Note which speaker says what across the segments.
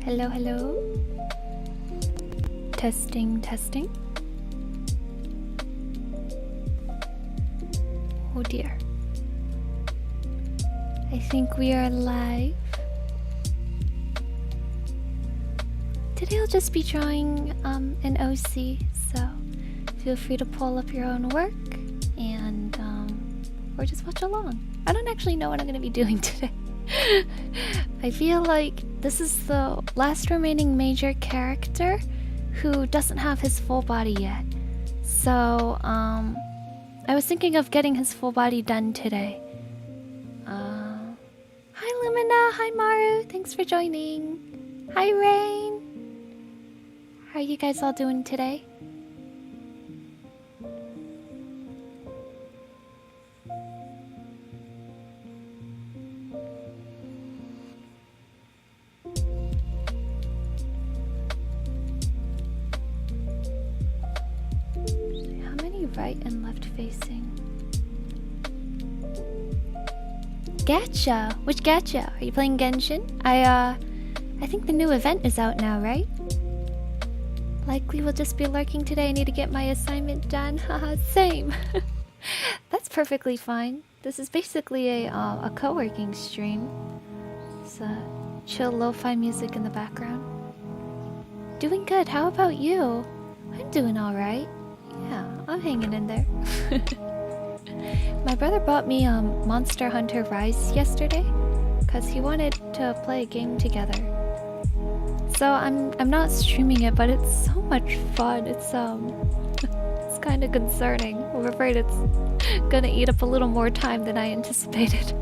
Speaker 1: Hello, hello. Testing, testing. Oh dear. I think we are live. Today I'll just be drawing an OC, so feel free to pull up your own work and or just watch along. I don't actually know what I'm gonna be doing today. I feel like this is the last remaining major character who doesn't have his full body yet. So I was thinking of getting his full body done today. Hi Lumina, hi Maru, thanks for joining. Hi Rain. How are you guys all doing today? How many right and left facing? Gacha! Which gacha? Are you playing Genshin? I think the new event is out now, right? Likely will just be lurking today. I need to get my assignment done. Haha, same. That's perfectly fine. This is basically a co-working stream. It's chill lo-fi music in the background. Doing good. How about you? I'm doing alright. Yeah, I'm hanging in there. My brother bought me Monster Hunter Rise yesterday because he wanted to play a game together. So I'm not streaming it, but it's so much fun. It's it's kind of concerning. I'm afraid it's gonna eat up a little more time than I anticipated.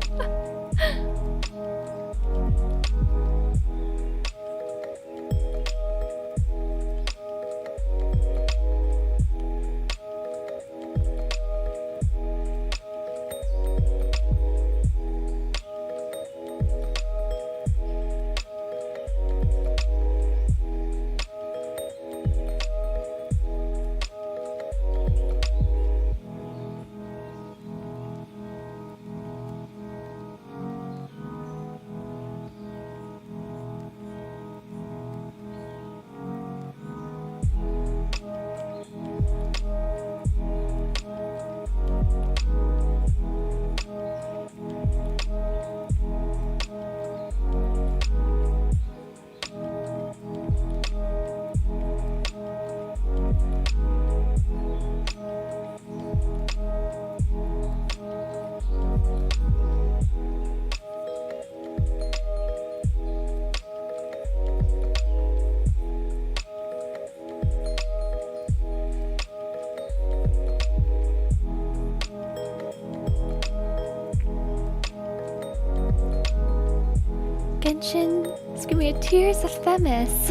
Speaker 1: Genshin, just give me a Tears of Themis.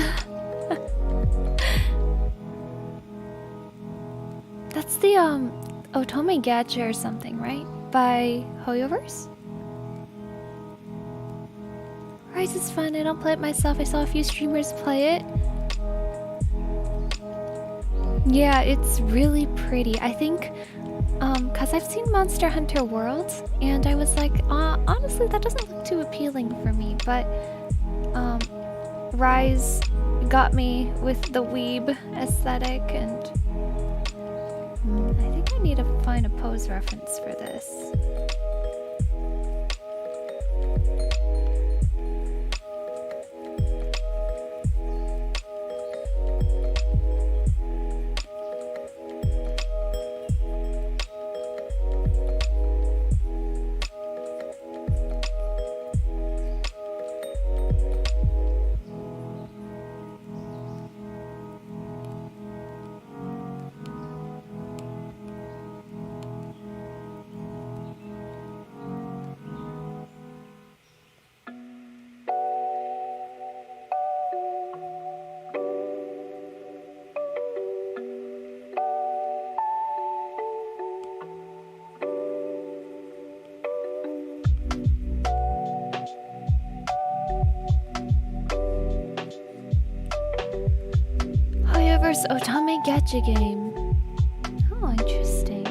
Speaker 1: That's the Otome Gacha or something, right? By Hoyoverse? Rise is fun. I don't play it myself. I saw a few streamers play it. Yeah, it's really pretty. I think cause I've seen Monster Hunter World, and I was like, honestly, that doesn't look too appealing for me. But Rise got me with the weeb aesthetic, and I think I need to find a pose reference for this. Hoyoverse Otome Gacha game. Oh, interesting.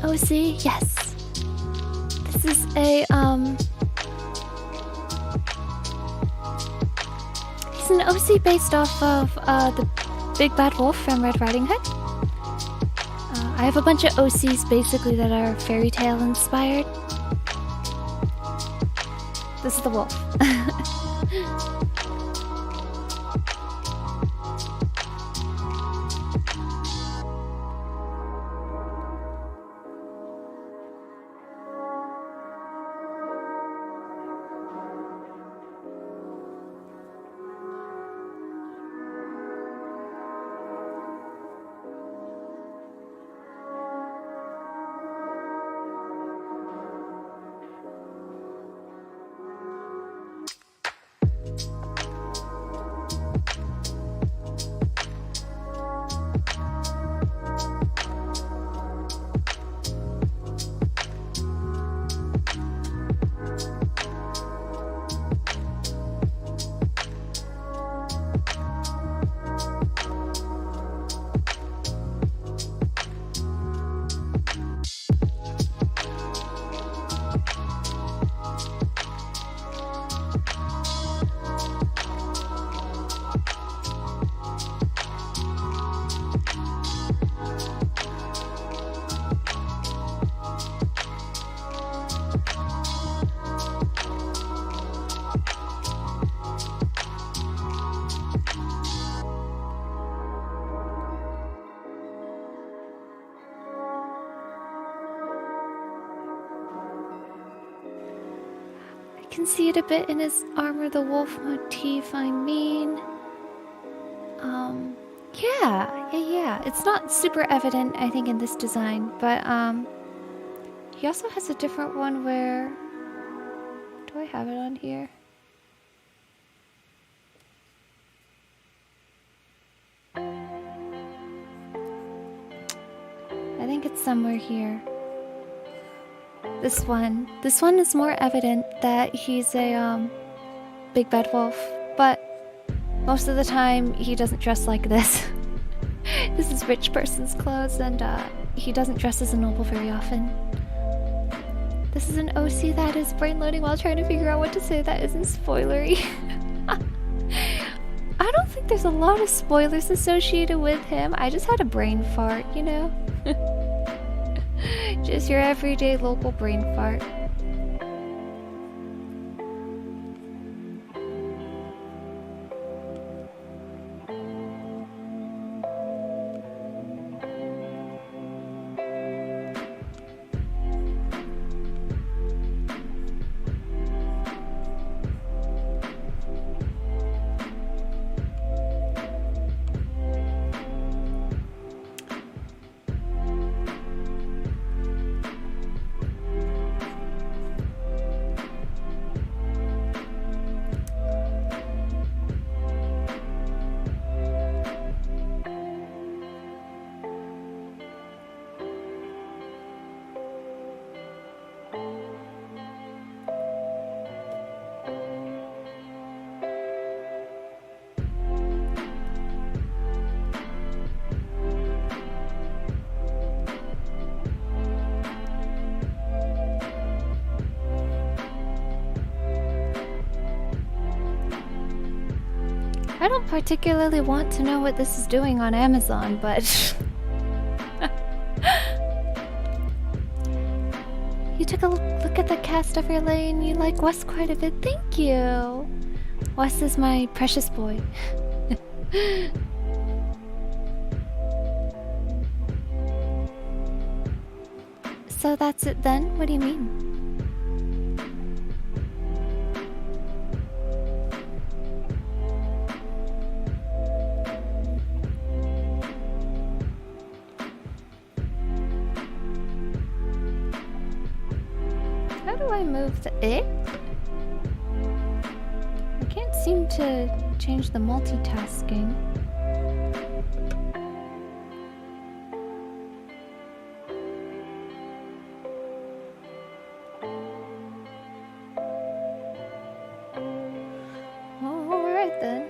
Speaker 1: OC? Yes. This is a, he's an OC based off of, the Big Bad Wolf from Red Riding Hood. I have a bunch of OCs basically that are fairy tale inspired. This is the wolf. Can see it a bit in his armor, the wolf motif, I mean. Yeah. It's not super evident, I think, in this design, but, he also has a different one where... Do I have it on here? I think it's somewhere here. This one is more evident that he's a big bad wolf, but most of the time he doesn't dress like this. This is rich person's clothes, and he doesn't dress as a noble very often. This is an OC that is brain loading while trying to figure out what to say that isn't spoilery. I don't think there's a lot of spoilers associated with him. I just had a brain fart, you know? Just your everyday local brain fart. I don't particularly want to know what this is doing on Amazon, but... You took a look at the cast overlay and you like Wes quite a bit. Thank you! Wes is my precious boy. So that's it then? What do you mean? How do I move the I can't seem to change the multitasking. Alright then.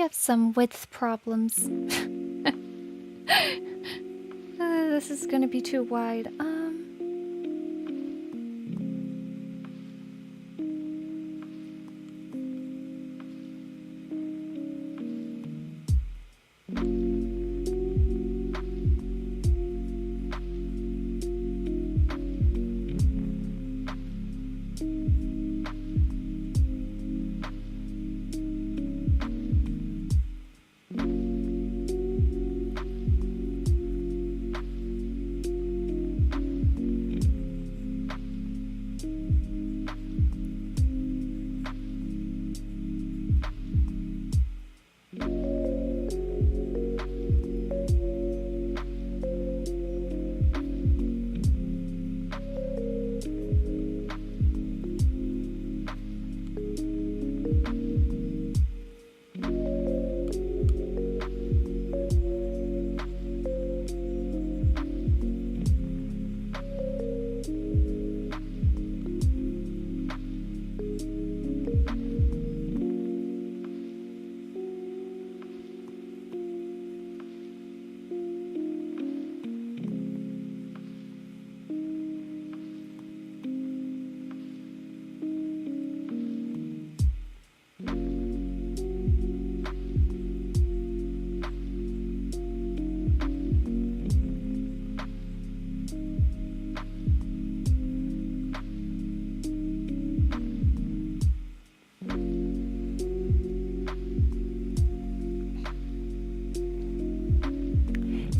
Speaker 1: have some width problems. This is gonna be too wide.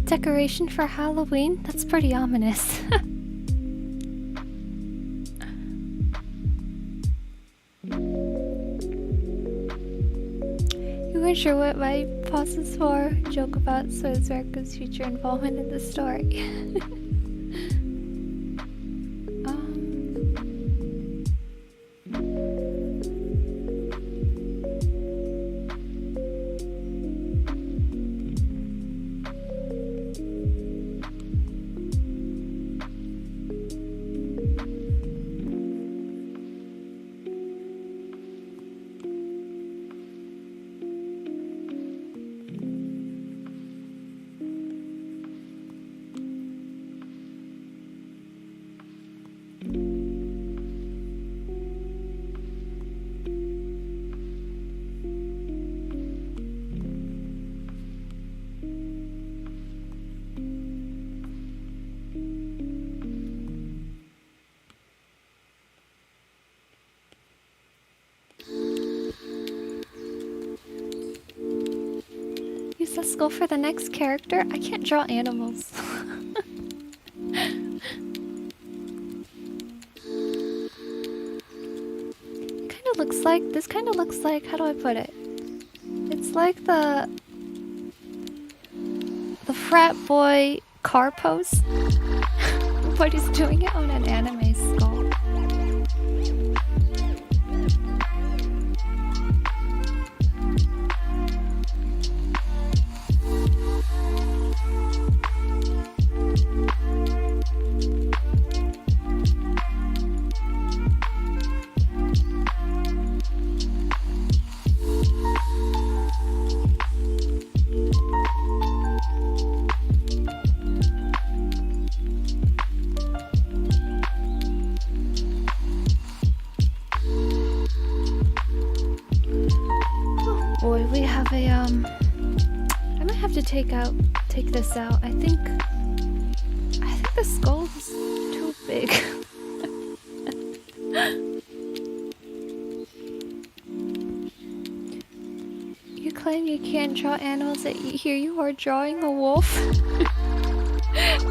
Speaker 1: Decoration for Halloween? That's pretty ominous. You weren't sure what my pause is for? Joke about Swizwerka's future involvement in the story. Let's go for the next character. I can't draw animals. This kind of looks like, how do I put it? It's like the frat boy car pose, but he's doing it on an anime skull. I might have to take this out. I think the skull's too big. You claim you can't draw animals, yet here you are drawing a wolf.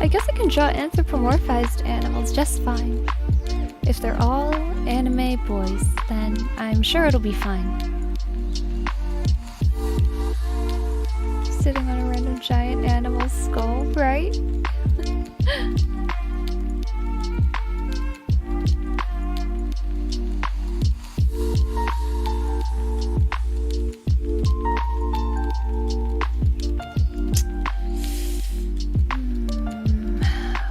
Speaker 1: I guess I can draw anthropomorphized animals just fine. If they're all anime boys, then I'm sure it'll be fine. Sitting on a random giant animal skull, right?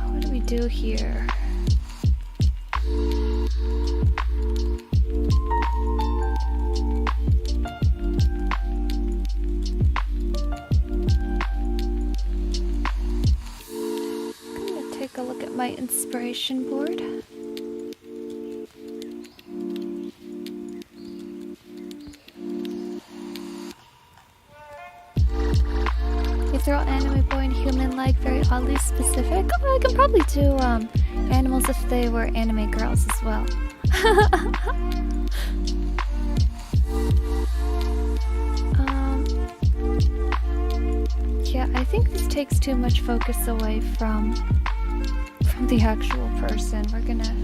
Speaker 1: What do we do here? my inspiration board. You throw anime boy and human like very oddly specific. Oh, I can probably do animals if they were anime girls as well. Yeah, I think this takes too much focus away from the actual person. We're gonna...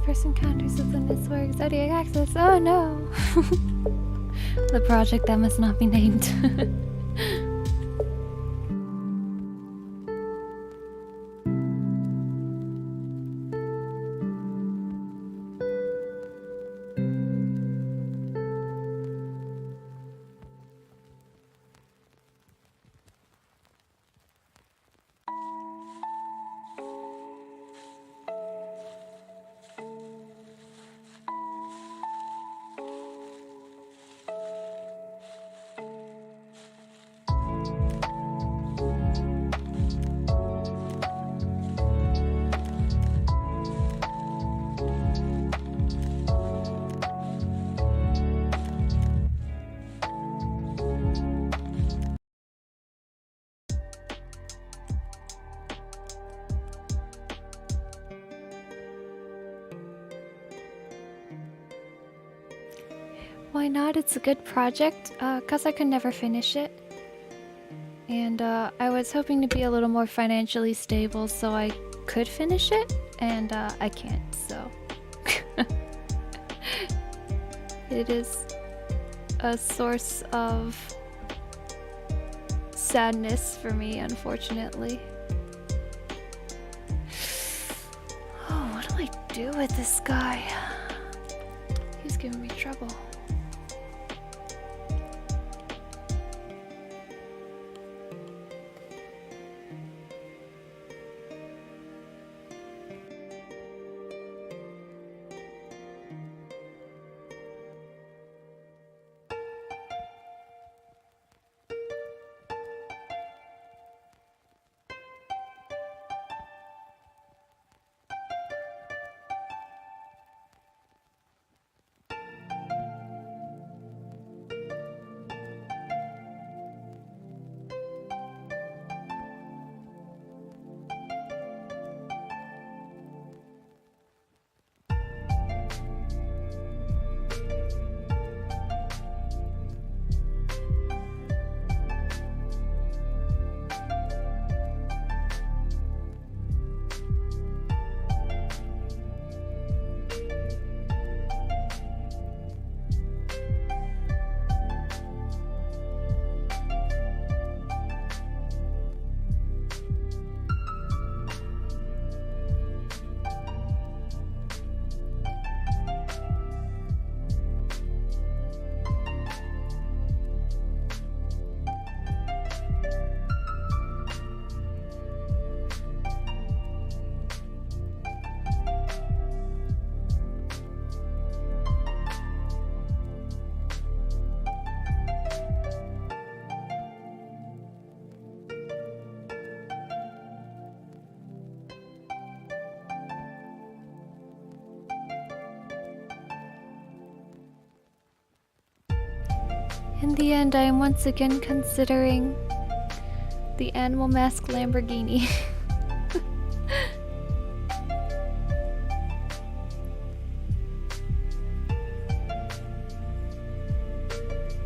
Speaker 1: First encounters with the Mistwork Zodiac Axis. Oh no! The project that must not be named. Why not? It's a good project, cause I could never finish it. And I was hoping to be a little more financially stable so I could finish it, and I can't, so... It is a source of sadness for me, unfortunately. Oh, what do I do with this guy? He's giving me trouble. In the end, I am once again considering the animal mask Lamborghini.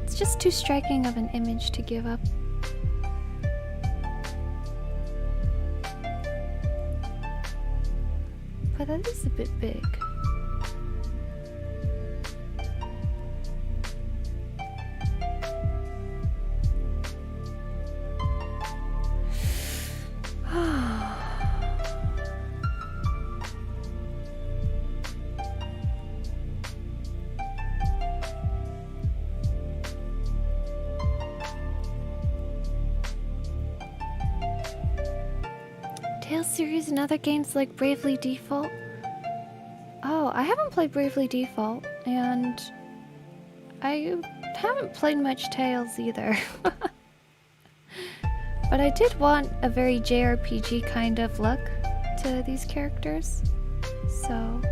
Speaker 1: It's just too striking of an image to give up. But that is a bit big. Tales series and other games like Bravely Default. Oh, I haven't played Bravely Default, and I haven't played much Tales either. But I did want a very JRPG kind of look to these characters, so...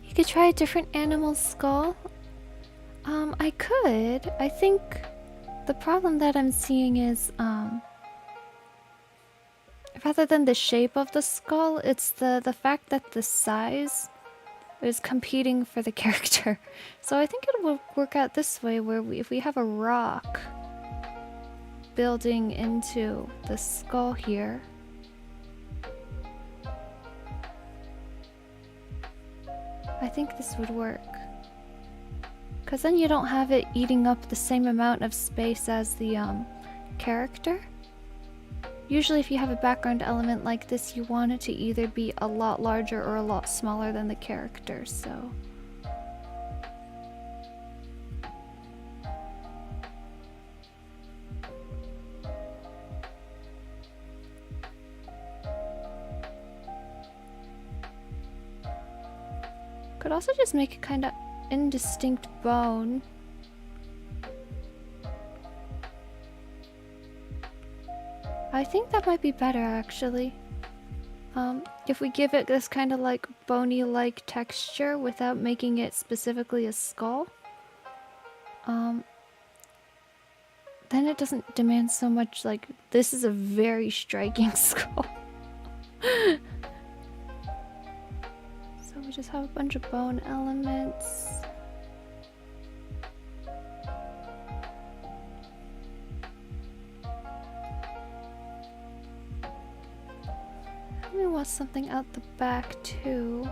Speaker 1: You could try a different animal's skull. I could. I think the problem that I'm seeing is, rather than the shape of the skull, it's the fact that the size is competing for the character. So I think it will work out this way, where if we have a rock building into the skull here, I think this would work. Because then you don't have it eating up the same amount of space as the character. Usually if you have a background element like this, you want it to either be a lot larger or a lot smaller than the character, so... Could also just make a kind of indistinct bone. I think that might be better, actually. If we give it this kind of like bony-like texture without making it specifically a skull, then it doesn't demand so much, like, this is a very striking skull. So we just have a bunch of bone elements. We want something out the back too.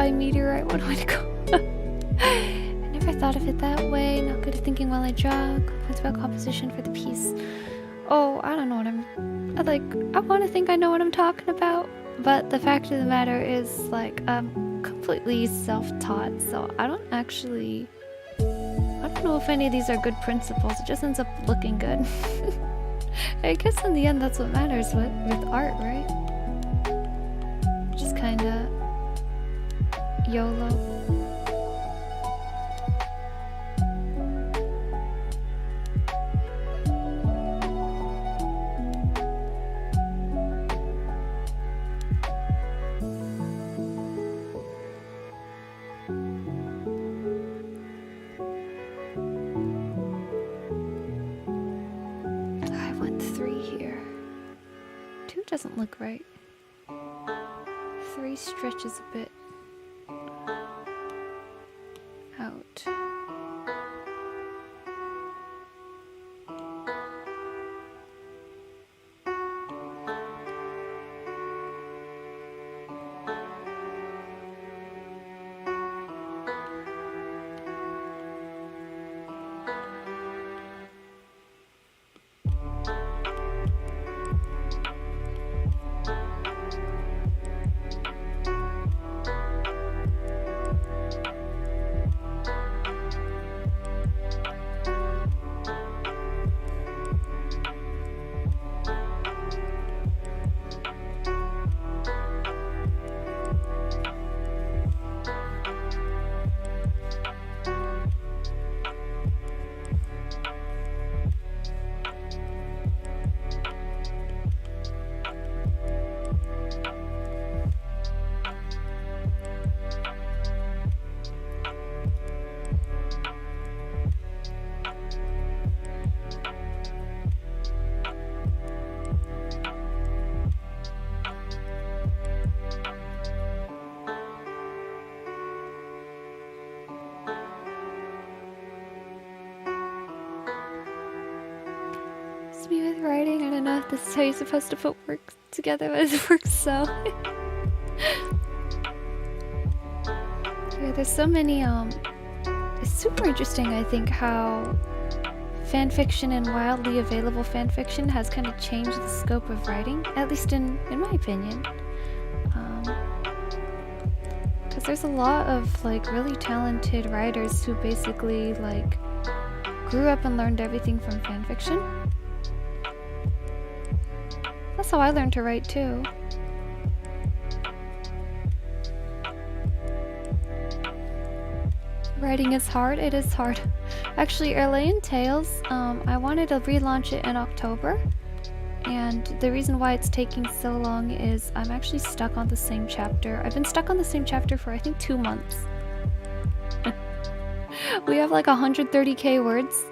Speaker 1: by meteorite. What way to go? I never thought of it that way. Not good at thinking while I draw. Complaints about composition for the piece. Oh, I don't know what I want to think I know what I'm talking about, but the fact of the matter is, like, I'm completely self-taught, so I don't know if any of these are good principles. It just ends up looking good. I guess in the end that's what matters with art, right? Just kinda YOLO. Doesn't look right. 3 stretches a bit out. Me with writing. I don't know if this is how you're supposed to put work together, but it works so. Yeah, there's so many, it's super interesting, I think, how fanfiction and wildly available fanfiction has kind of changed the scope of writing, at least in my opinion. Because there's a lot of, like, really talented writers who basically, like, grew up and learned everything from fanfiction. That's how I learned to write too. Writing is hard. It is hard. Actually, Erlean Tales, I wanted to relaunch it in October, and the reason why it's taking so long is I'm actually stuck on the same chapter. I've been stuck on the same chapter for I think 2 months. We have like 130k words,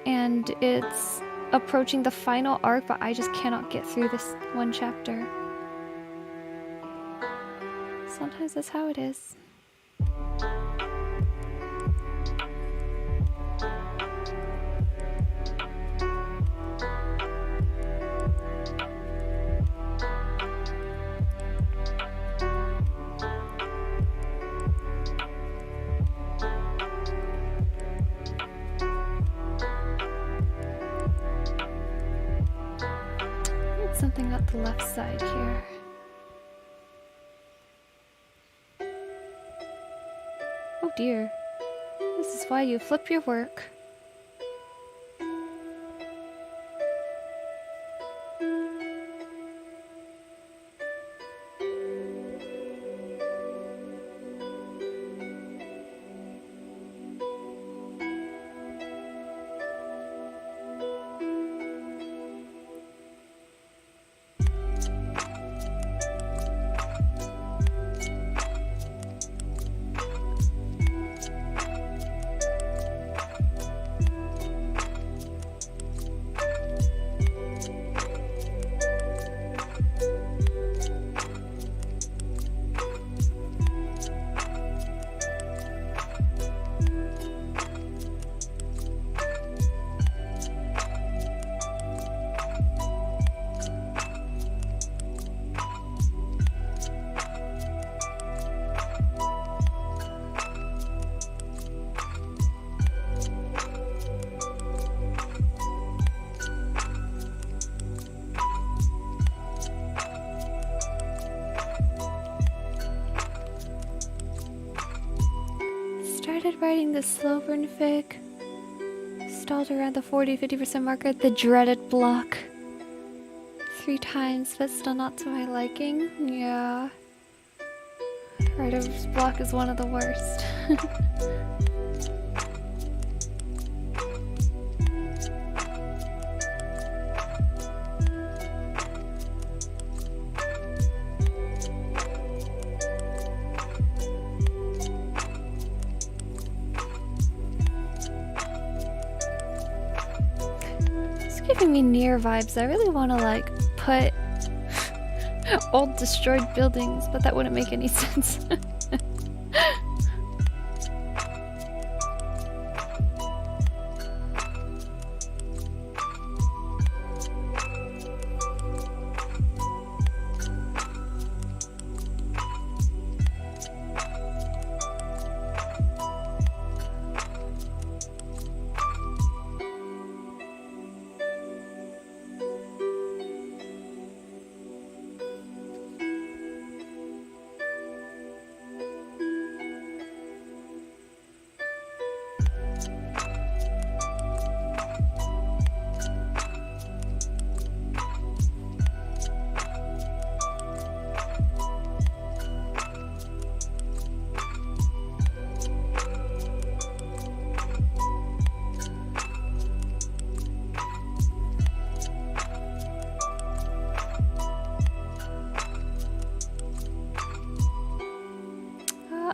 Speaker 1: and it's approaching the final arc, but I just cannot get through this one chapter. Sometimes that's how it is. Something up the left side here. Oh dear. This is why you flip your work. tried writing the slow burn fic. Stalled around the 40-50% marker at the dreaded block. 3 times, but still not to my liking. Yeah. Writer's block is one of the worst. It's giving me near vibes. I really want to like put old destroyed buildings, but that wouldn't make any sense.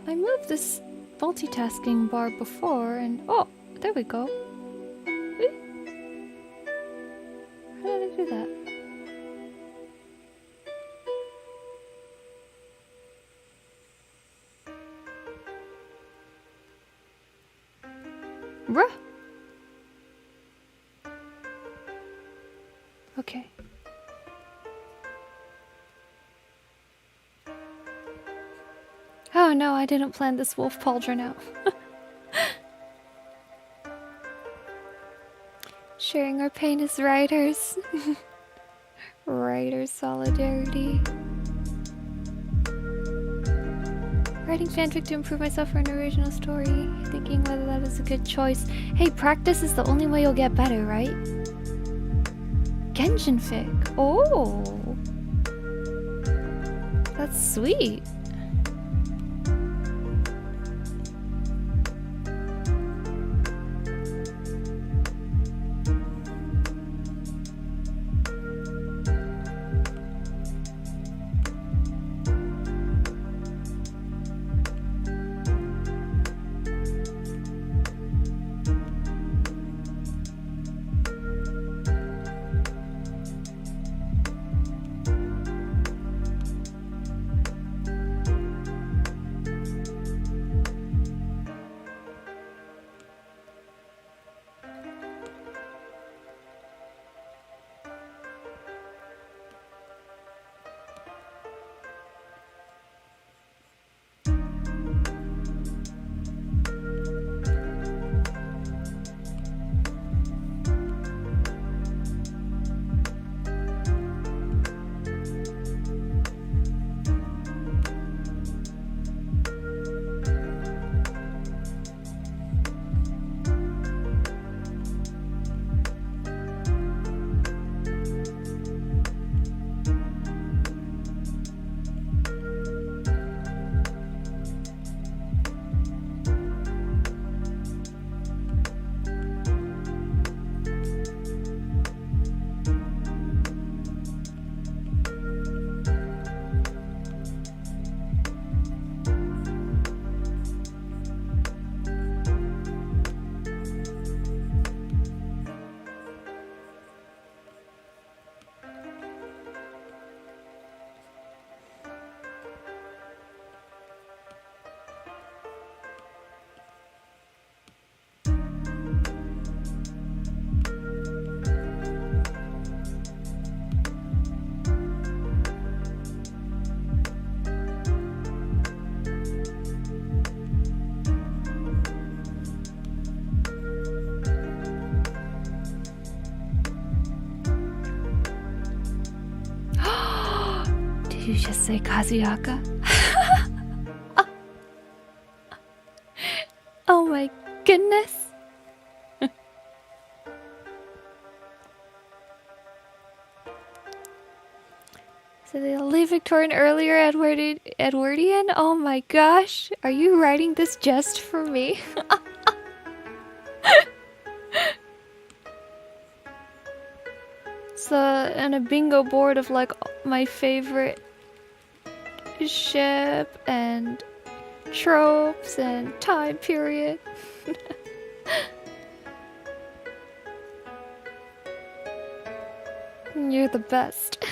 Speaker 1: I moved this multitasking bar before and oh, there we go. How did I do that? Bruh. Okay. Oh no, I didn't plan this wolf pauldron out. Sharing our pain as writers. Writer solidarity. Writing fanfic to improve myself for an original story. Thinking whether that is a good choice. Hey, practice is the only way you'll get better, right? Genshin fic. Oh. That's sweet. Did you just say Kazuyaka? Oh my goodness. So the late Victorian, earlier Edwardian? Oh my gosh, are you writing this just for me? So, and a bingo board of like my favorite ship and tropes and time period. You're the best.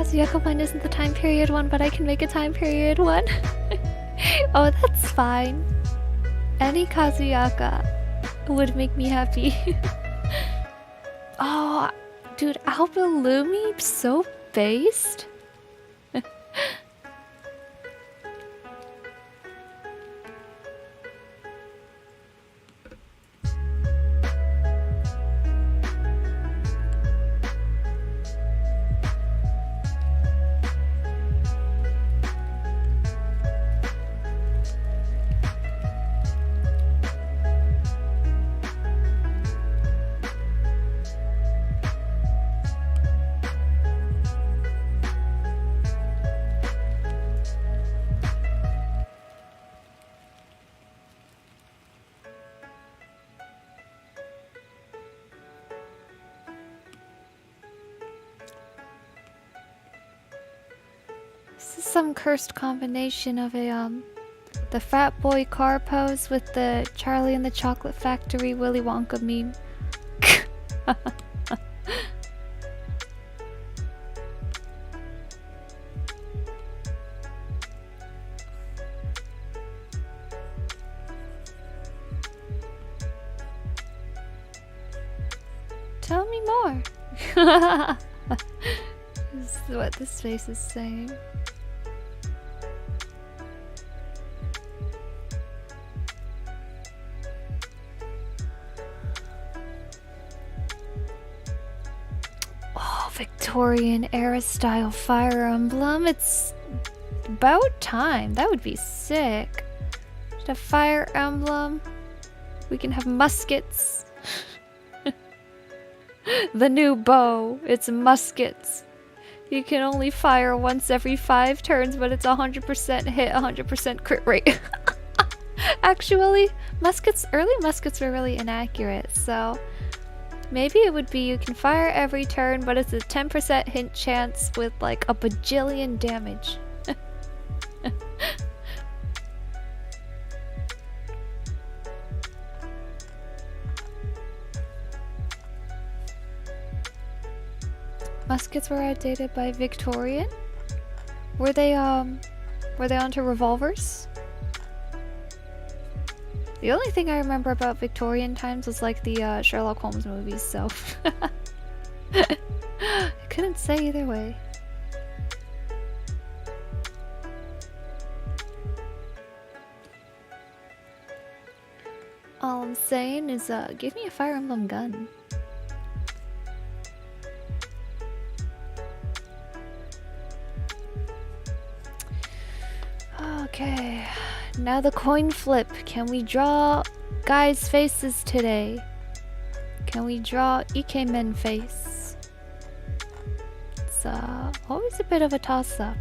Speaker 1: Kazuyaka one isn't the time period one, but I can make a time period one. Oh, that's fine. Any Kazuyaka would make me happy. Oh, dude, Alba Lumi so based? This is some cursed combination of the frat boy car pose with the Charlie and the Chocolate Factory Willy Wonka meme. Tell me more. This is what this face is saying. Victorian era style fire emblem. It's about time. That would be sick. Just a fire emblem. We can have muskets. The new bow. It's muskets. You can only fire once every 5 turns, but it's 100% hit, 100% crit rate. Actually, early muskets were really inaccurate, so maybe it would be you can fire every turn, but it's a 10% hit chance with like a bajillion damage. Muskets were outdated by Victorian? Were they onto revolvers? The only thing I remember about Victorian times was like the Sherlock Holmes movies, so I couldn't say either way. All I'm saying is, give me a Fire Emblem gun. Okay, now the coin flip. Can we draw guys' faces today? Can we draw Ikemen face? It's always a bit of a toss-up.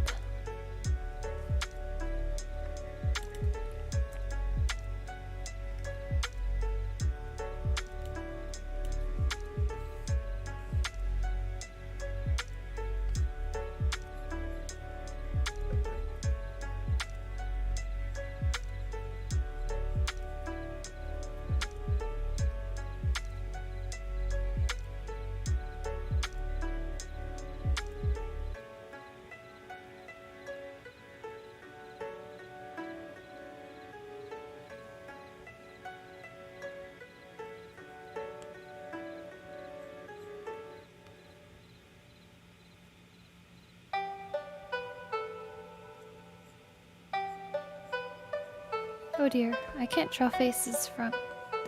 Speaker 1: Oh dear, I can't draw faces from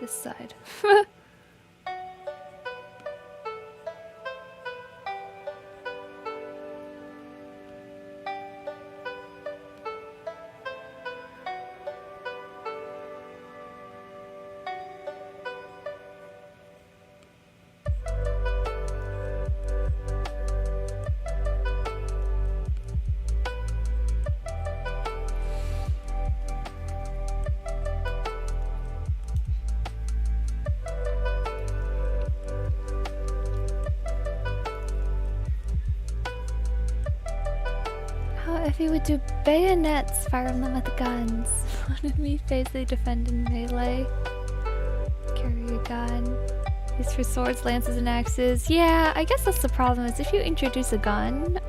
Speaker 1: this side. If he would do bayonets, fire them at the guns. Enemy face they defend in melee. Carry a gun. Use for swords, lances, and axes. Yeah, I guess that's the problem, is if you introduce a gun,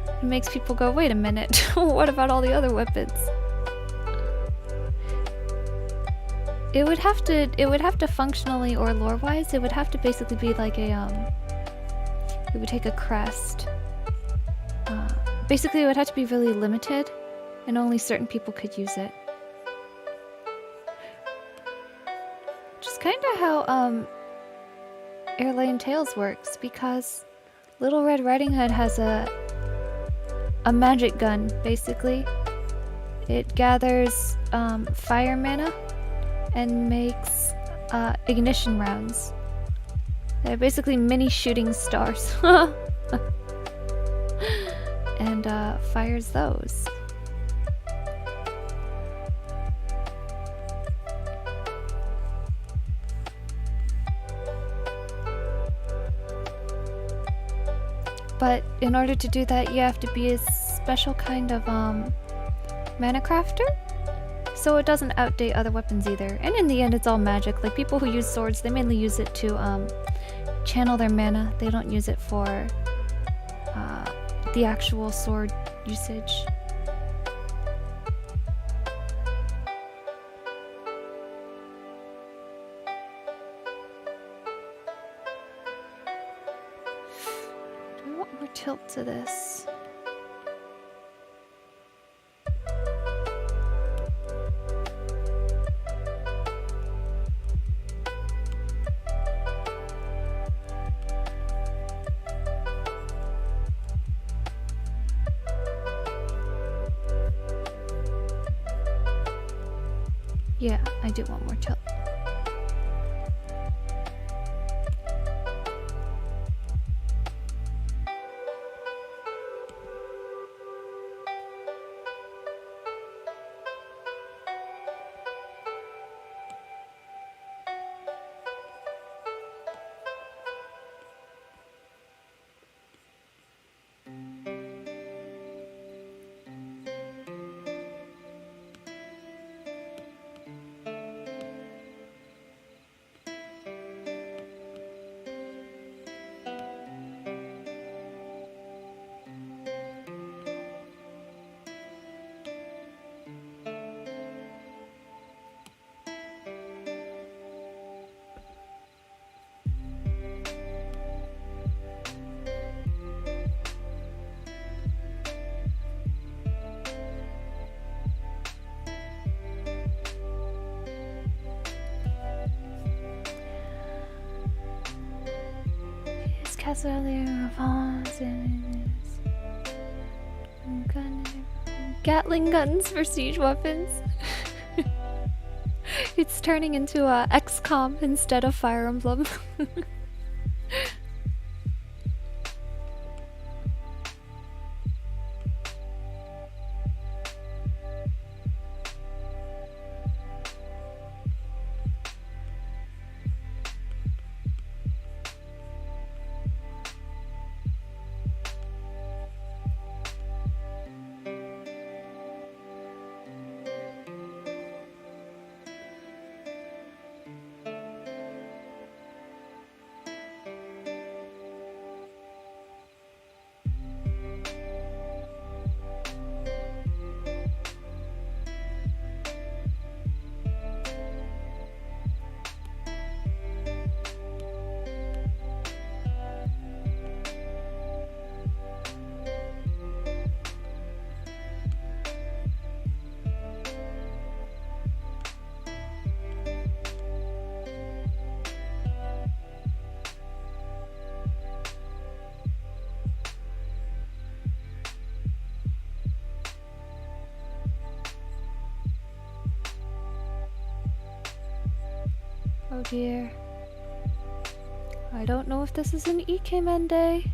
Speaker 1: it makes people go, wait a minute, what about all the other weapons? It would have to functionally or lore-wise, it would have to basically be like a, it would take a crest. Basically, it would have to be really limited, and only certain people could use it. Which is kind of how, Airlane Tales works, because Little Red Riding Hood has a magic gun, basically. It gathers, fire mana, and makes, ignition rounds. They're basically mini shooting stars. And fires those. But in order to do that, you have to be a special kind of mana crafter, so it doesn't outdate other weapons either. And in the end, it's all magic. Like people who use swords, they mainly use it to channel their mana. They don't use it for the actual sword usage. Do I want more tilt to this? Yeah, I do want more tilt. cast earlier. Gatling guns for siege weapons. It's turning into a XCOM instead of Fire Emblem. Oh dear. I don't know if this is an Ikemen day.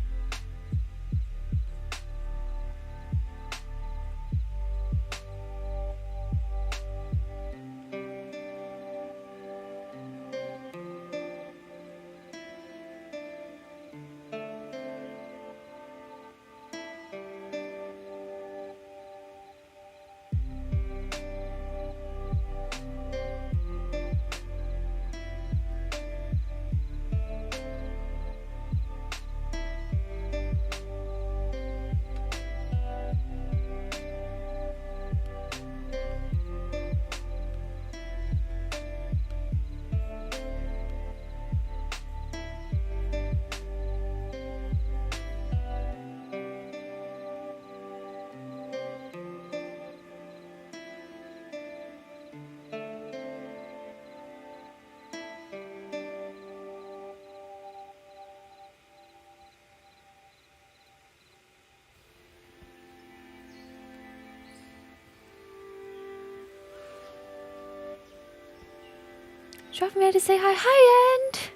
Speaker 1: Drop me to say hi. Hi, End!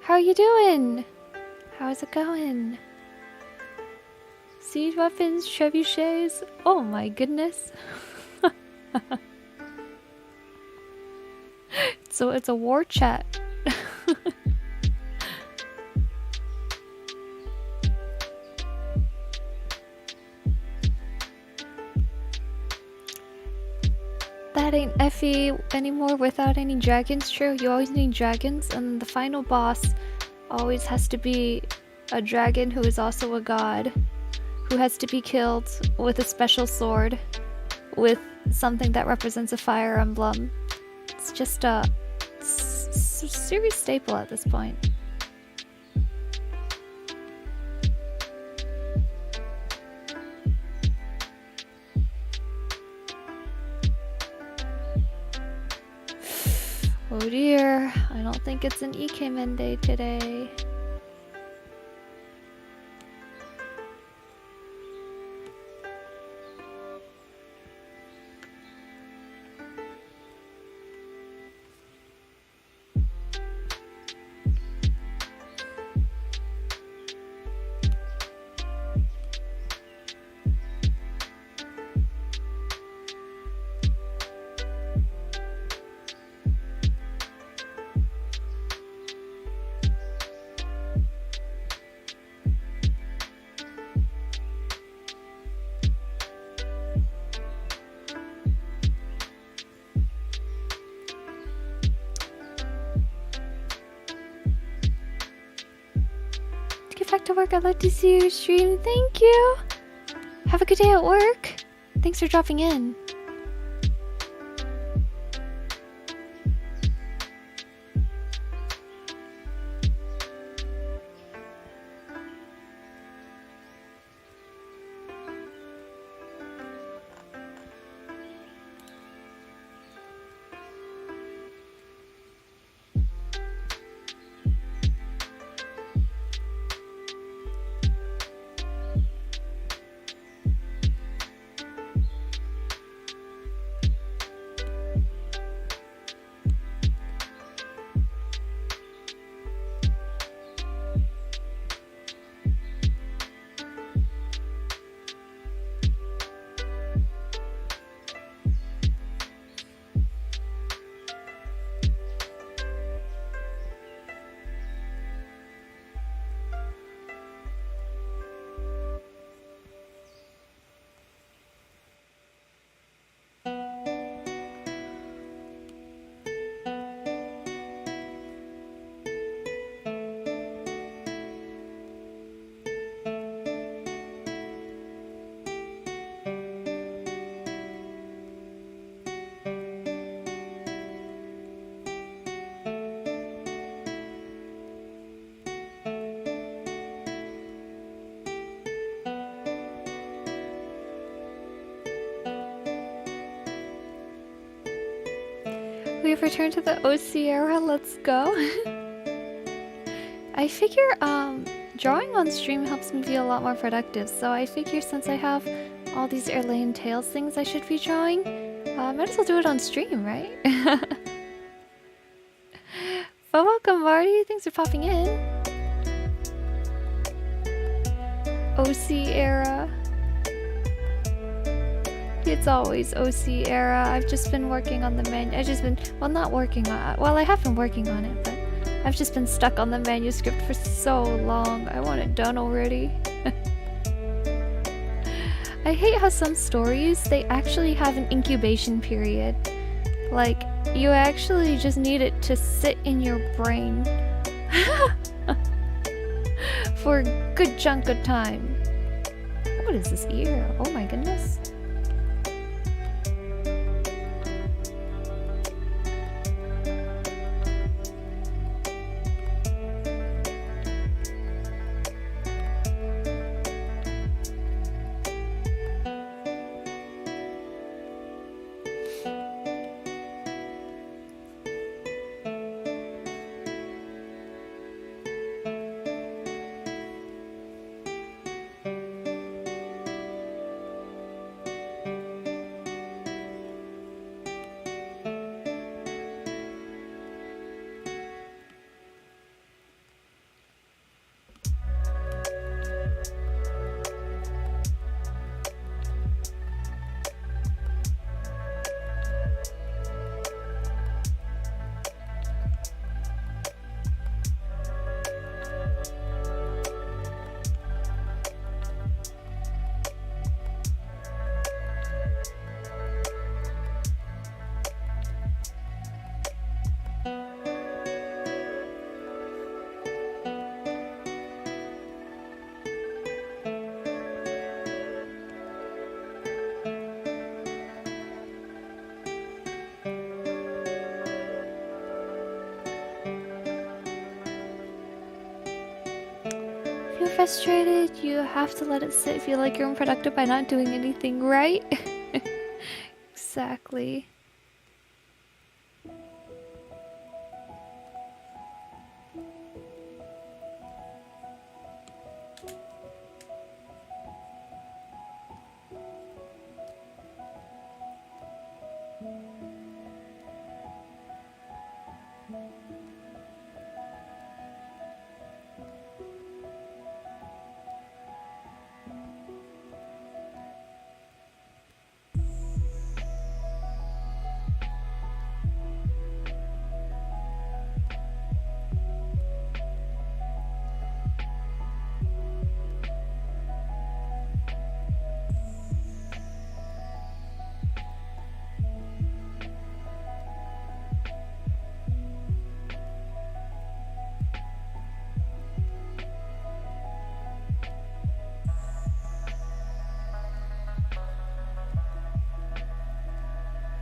Speaker 1: How are you doing? How's it going? Siege weapons, trebuchets. Oh my goodness. So it's a war chat. That ain't FE anymore without any dragons, true. You always need dragons, and the final boss always has to be a dragon who is also a god, who has to be killed with a special sword, with something that represents a fire emblem. It's just a series staple at this point. Oh dear, I don't think it's an Ikemen day today. Back to work. I'd love to see your stream. Thank you. Have a good day at work. Thanks for dropping in. I've returned to the OC era, let's go. I figure drawing on stream helps me be a lot more productive, so I figure since I have all these Erlaine Tales things I should be drawing, might as well do it on stream, right? But welcome, Marty. Thanks for popping in. OC era. It's always OC era. I've just been working on the well, not working on, well, I have been working on it, but I've just been stuck on the manuscript for so long. I want it done already. I hate how some stories, they actually have an incubation period. Like, you actually just need it to sit in your brain for a good chunk of time. What is this ear? Oh my goodness. Frustrated, you have to let it sit. Feel like you're unproductive by not doing anything, right? Exactly.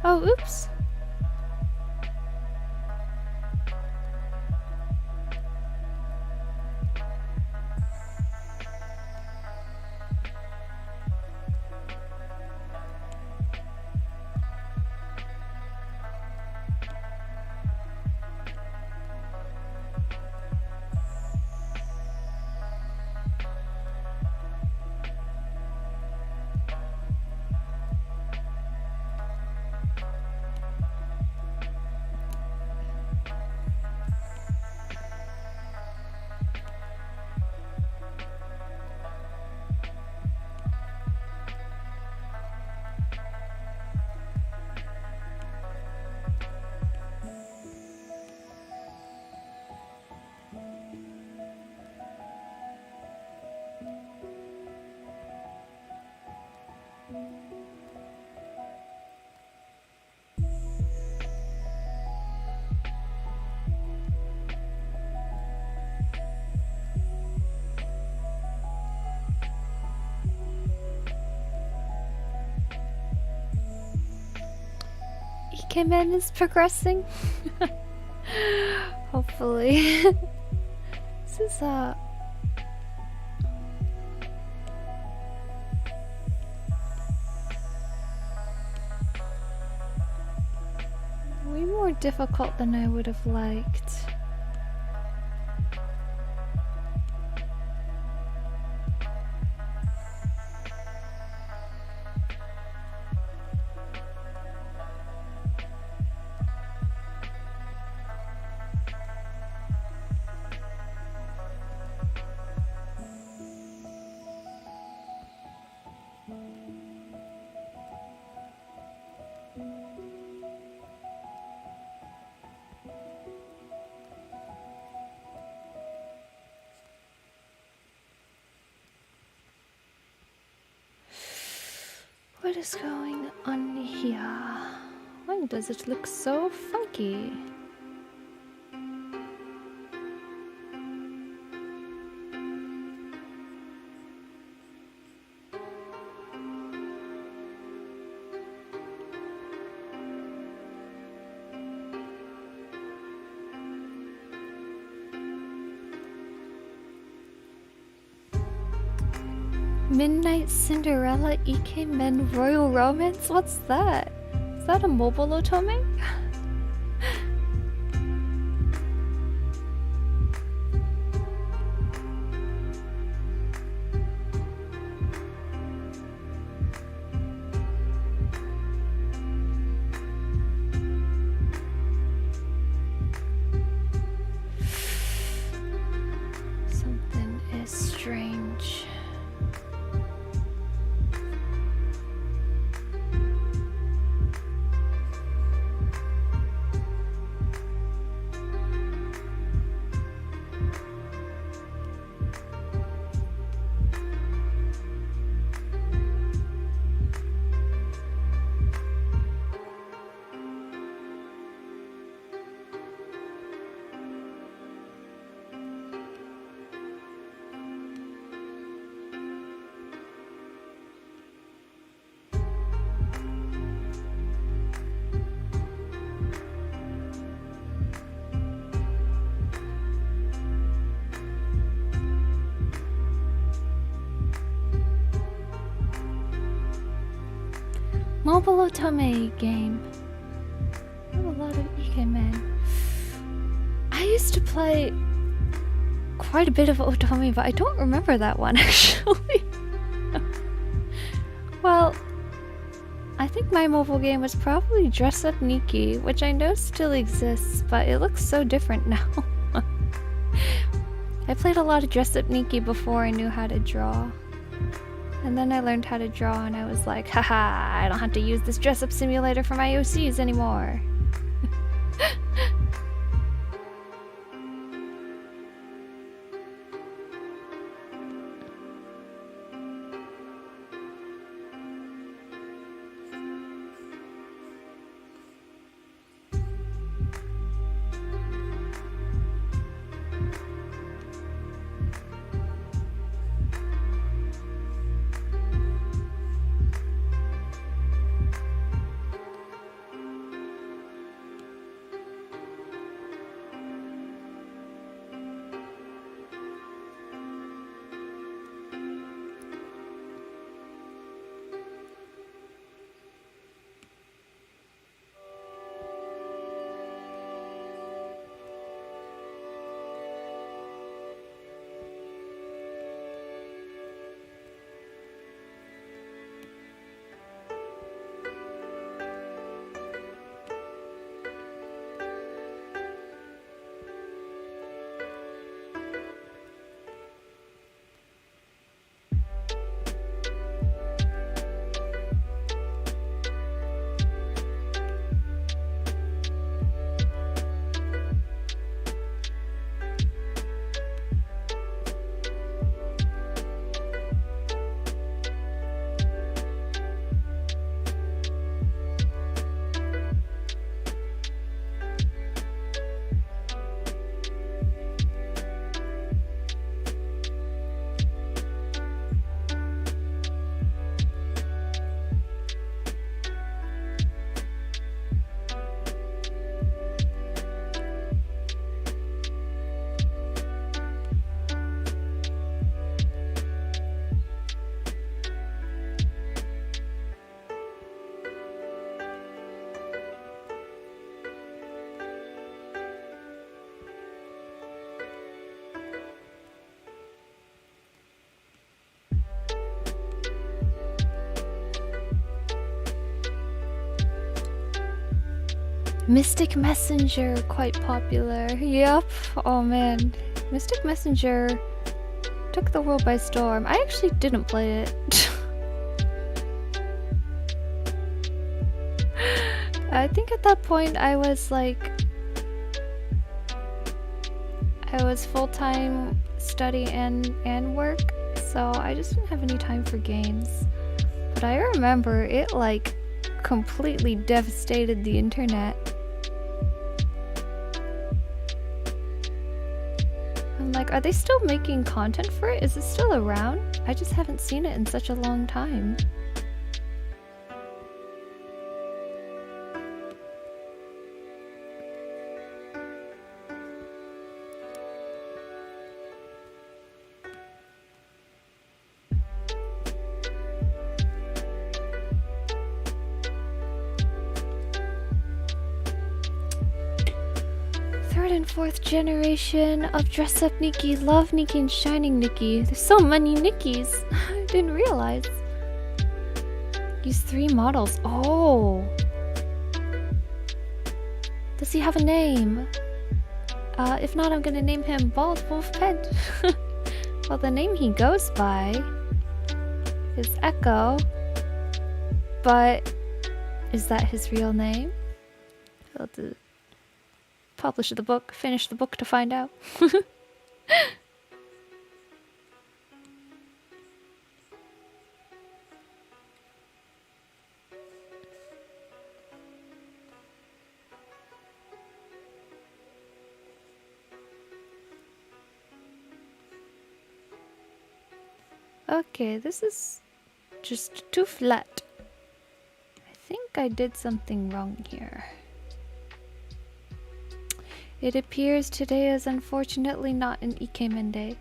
Speaker 1: Oh, oops. Ikemen is progressing. Hopefully. This is we more difficult than I would have liked. What is going on here? Why does it look so funky? Midnight Cinderella Ike Men Royal Romance? What's that? Is that a mobile otome? Something is strange. Mobile otome game. I have a lot of Ike Men. I used to play quite a bit of otome, but I don't remember that one actually. Well, I think my mobile game was probably Dress Up Nikki, which I know still exists, but it looks so different now. I played a lot of Dress Up Nikki before I knew how to draw. And then I learned how to draw and I was like, haha, I don't have to use this dress-up simulator for my OCs anymore. Mystic Messenger, quite popular. Yep. Oh man. Mystic Messenger took the world by storm. I actually didn't play it. I think at that point I was like... I was full-time study and work, so I just didn't have any time for games. But I remember it like completely devastated the internet. I'm like, are they still making content for it? Is it still around? I just haven't seen it in such a long time. Third and fourth generation of dress up Nikki. Love Nikki and Shining Nikki. There's so many Nikkis. I didn't realize. Use 3 models. Oh. Does he have a name? If not, I'm gonna name him Bald Wolf Pet. Well, the name he goes by is Echo. But is that his real name? I'll have to publish the book, finish the book to find out. Okay, this is just too flat. I think I did something wrong here. It appears today is unfortunately not an Ikemen day.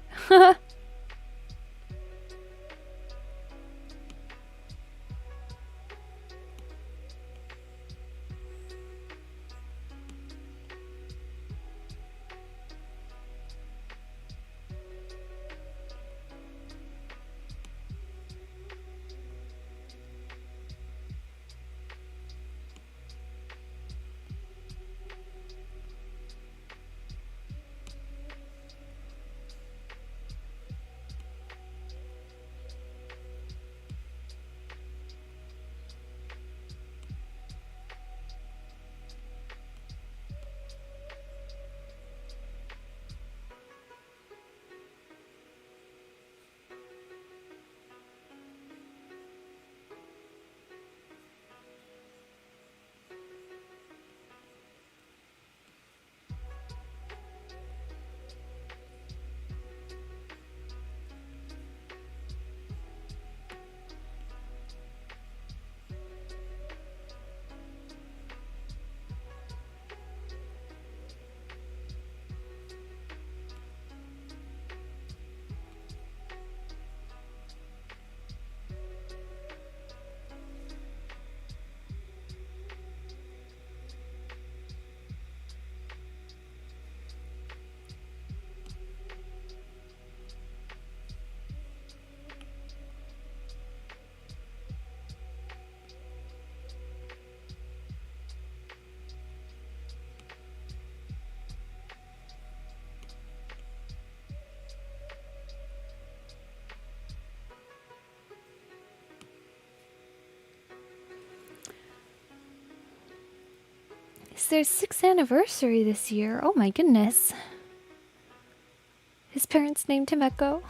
Speaker 1: It's their 6th anniversary this year. Oh my goodness. His parents named him Echo.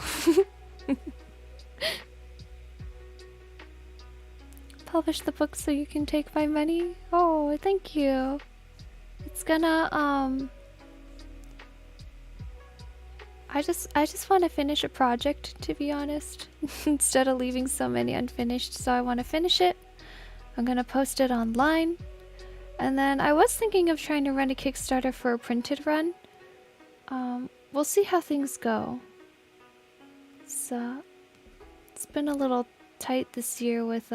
Speaker 1: Publish the book so you can take my money. Oh, thank you. It's gonna I just want to finish a project, to be honest, instead of leaving so many unfinished. So I want to finish it. I'm gonna post it online. And then I was thinking of trying to run a Kickstarter for a printed run. We'll see how things go. So it's been a little tight this year with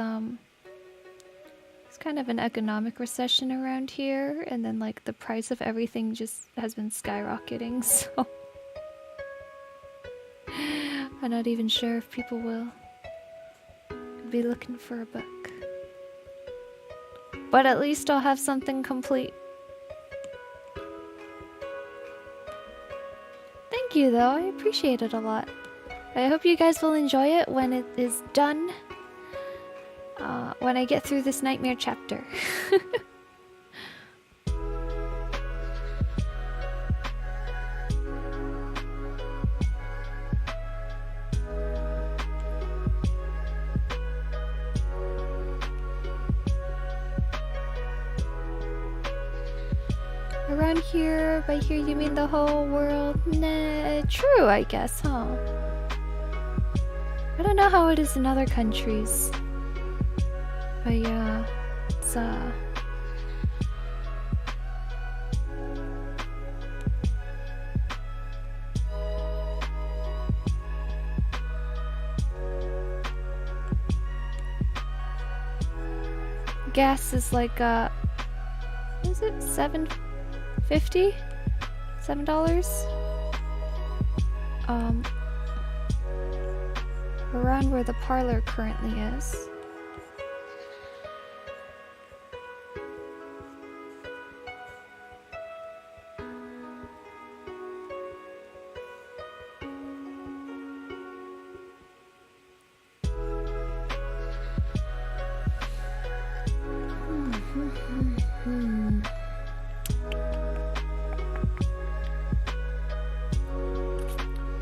Speaker 1: it's kind of an economic recession around here, and then like the price of everything just has been skyrocketing, so I'm not even sure if people will be looking for a book. But at least I'll have something complete Thank you, though. I appreciate it a lot. I hope you guys will enjoy it when it is done. When I get through this nightmare chapter. Around here, by here you mean the whole world? Nah, true, I guess, huh? I don't know how it is in other countries. But yeah, it's gas is like what is it? $7.50? $7? Around where the parlor currently is.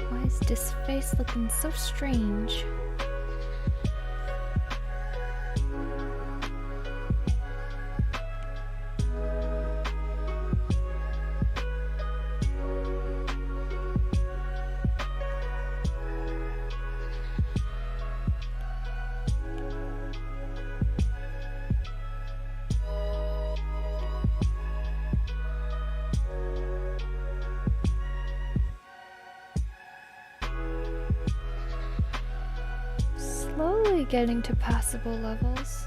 Speaker 1: Why is this face looking so strange? Slowly getting to passable levels.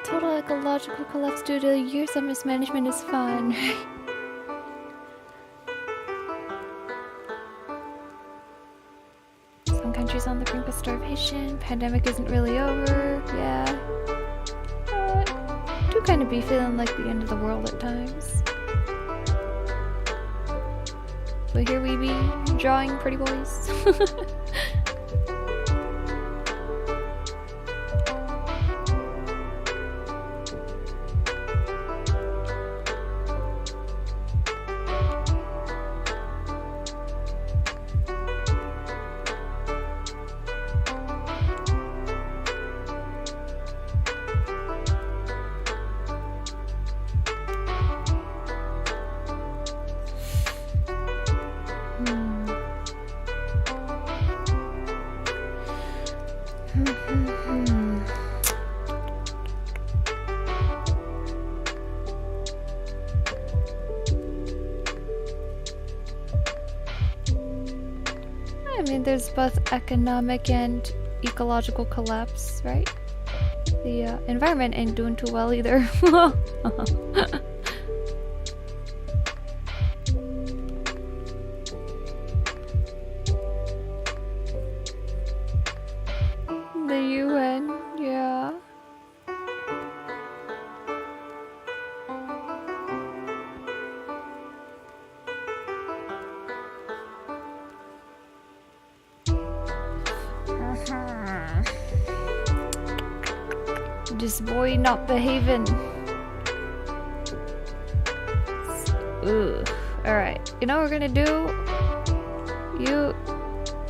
Speaker 1: Total ecological collapse due to years of mismanagement is fun. Some countries on the brink of starvation. Pandemic isn't really over. Yeah. Do kind of be feeling like the end of the world at times. But here we be, drawing pretty boys. I mean, there's both economic and ecological collapse, right? The environment ain't doing too well either. The UN, yeah. This boy not behaving. Ugh. Alright, you know what we're gonna do?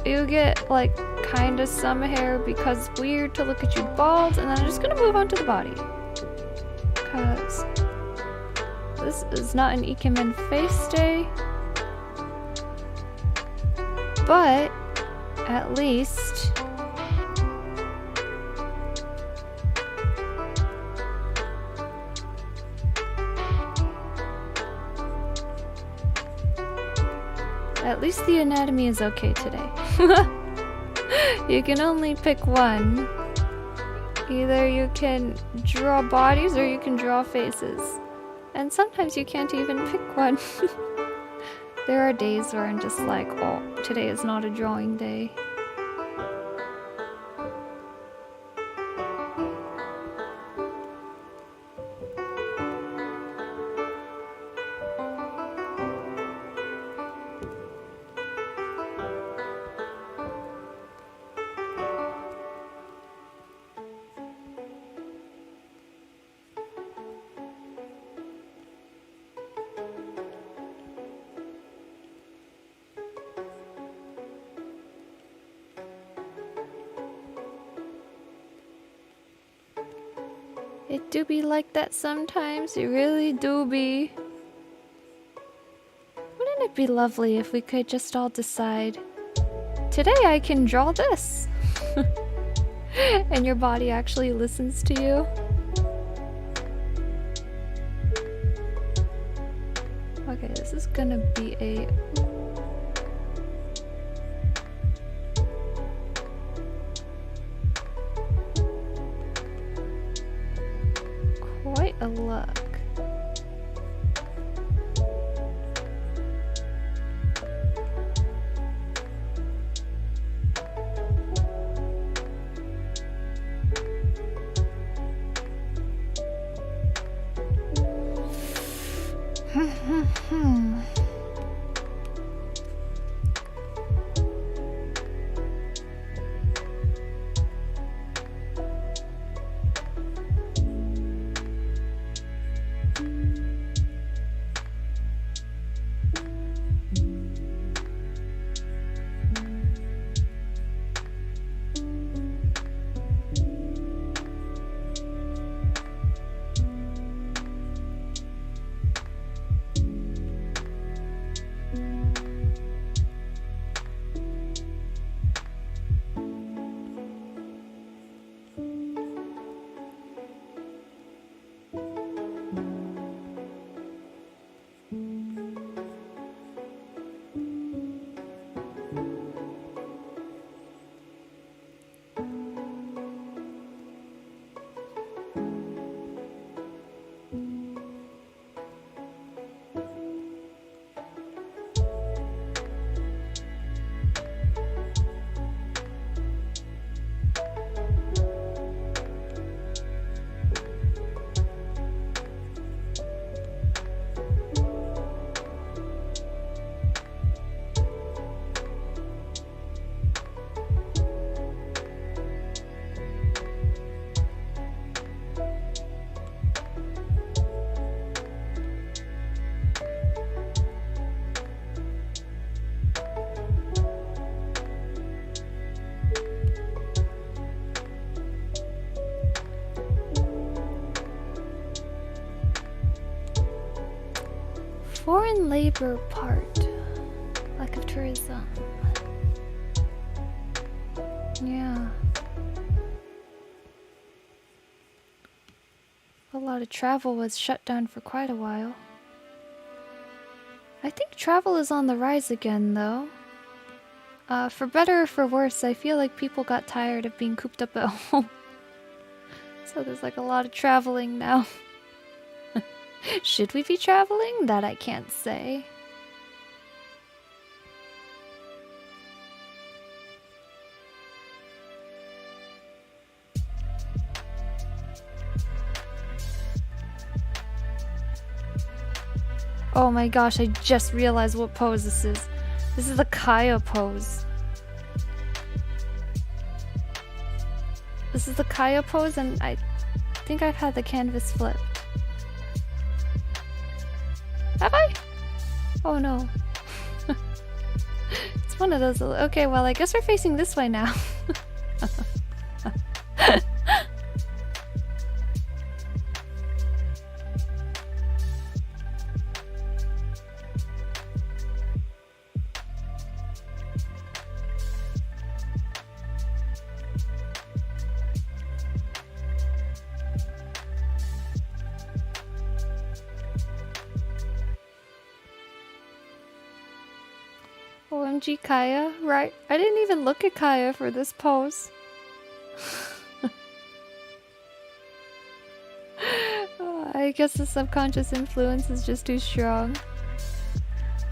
Speaker 1: You get like kinda some hair because it's weird to look at you bald, and then I'm just gonna move on to the body. This is not an Ikemen face day. But at least the anatomy is okay today. You can only pick one. Either you can draw bodies or you can draw faces. And sometimes you can't even pick one. There are days where I'm just like, oh, today is not a drawing day. It do be like that sometimes, it really do be. Wouldn't it be lovely if we could just all decide, today I can draw this, and your body actually listens to you? Okay, this is gonna be a... quite a look. Foreign labor part. Lack of tourism. Yeah. A lot of travel was shut down for quite a while. I think travel is on the rise again, though. For better or for worse, I feel like people got tired of being cooped up at home. So there's like a lot of traveling now. Should we be traveling? That I can't say. Oh my gosh, I just realized what pose this is. This is the Kaya pose. This is the Kaya pose, and I think I've had the canvas flipped. Have I? Oh no. It's one of those. Okay, well, I guess we're facing this way now. kanji Kaya, right? I didn't even look at Kaya for this pose. I guess the subconscious influence is just too strong.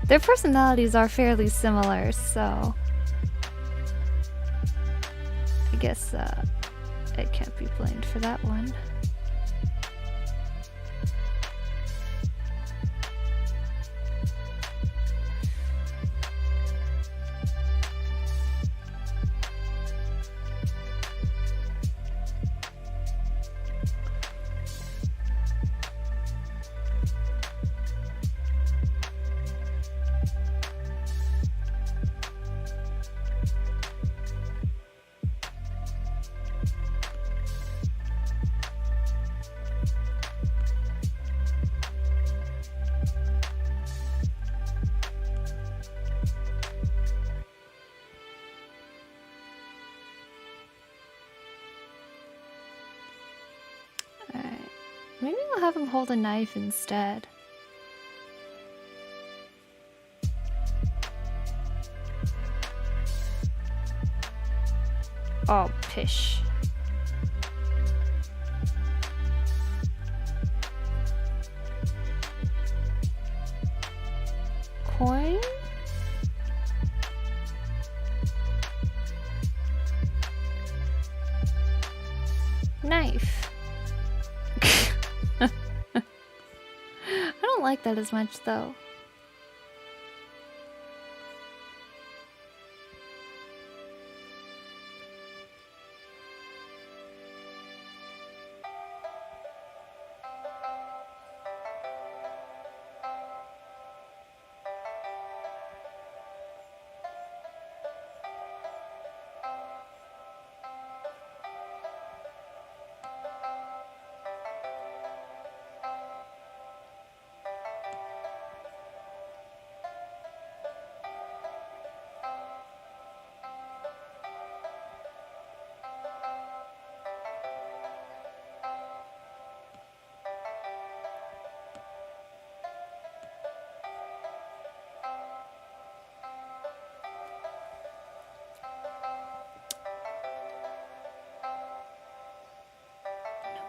Speaker 1: Their personalities are fairly similar, so I guess it can't be blamed for that one. Maybe I'll have him hold a knife instead. Oh, pish. Coin? Knife. I don't like that as much, though.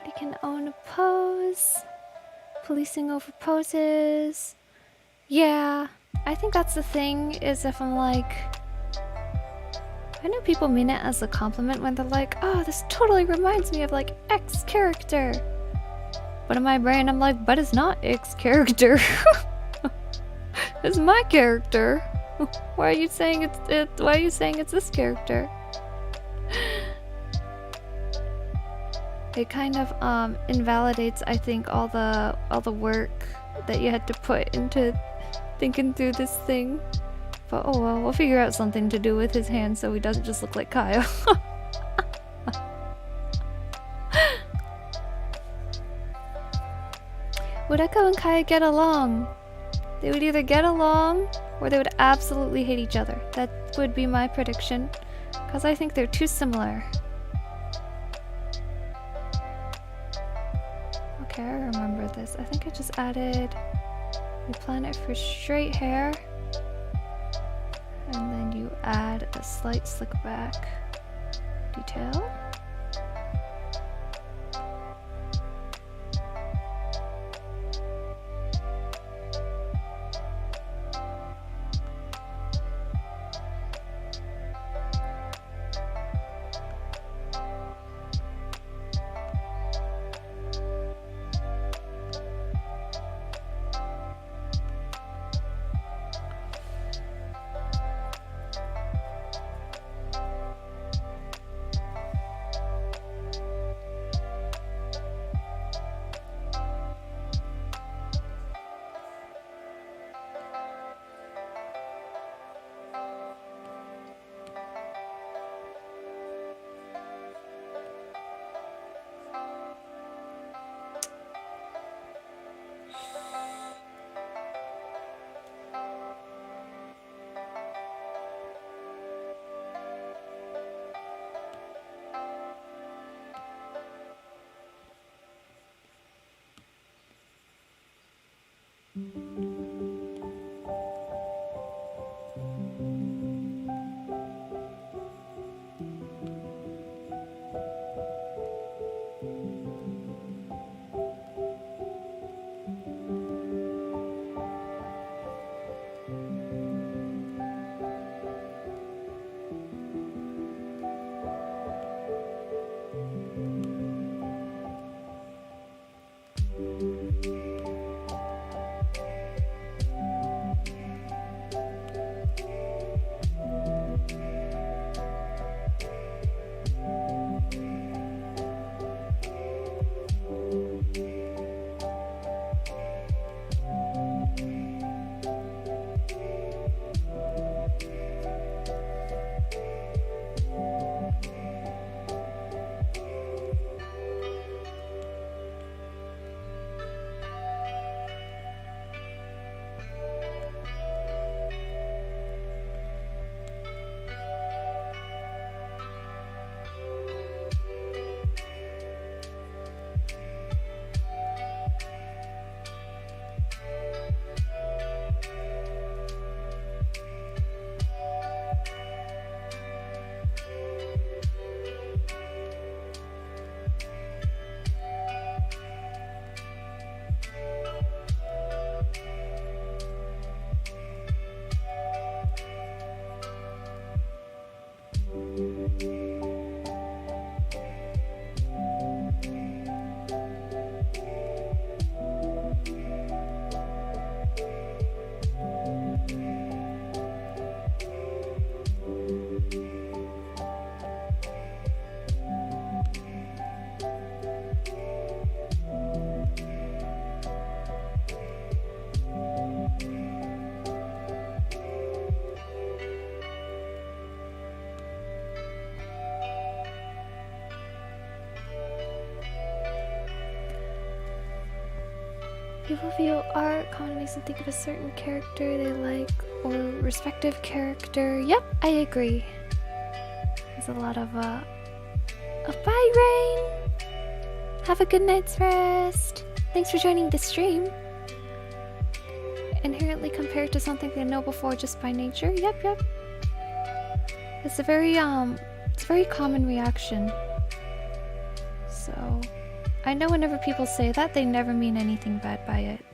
Speaker 1: Nobody can own a pose. Policing over poses. Yeah, I think that's the thing, is if I'm like... I know people mean it as a compliment when they're like, oh, this totally reminds me of like X character. But in my brain, I'm like, but it's not X character. It's my character. Why are you saying why are you saying it's this character? It kind of invalidates, I think, all the work that you had to put into thinking through this thing. But oh well, we'll figure out something to do with his hand so he doesn't just look like Kaya. Would Echo and Kaya get along? They would either get along or they would absolutely hate each other. That would be my prediction, because I think they're too similar. Okay, I remember this. I think I just added a planet for straight hair. And then you add a slight slick back detail. People view art, comment makes them think of a certain character they like or respective character. Yep, I agree. There's a lot of bye, Rain! Have a good night's rest. Thanks for joining the stream. Inherently compared to something they know before just by nature. Yep. It's a very common reaction. So I know whenever people say that, they never mean anything bad by it.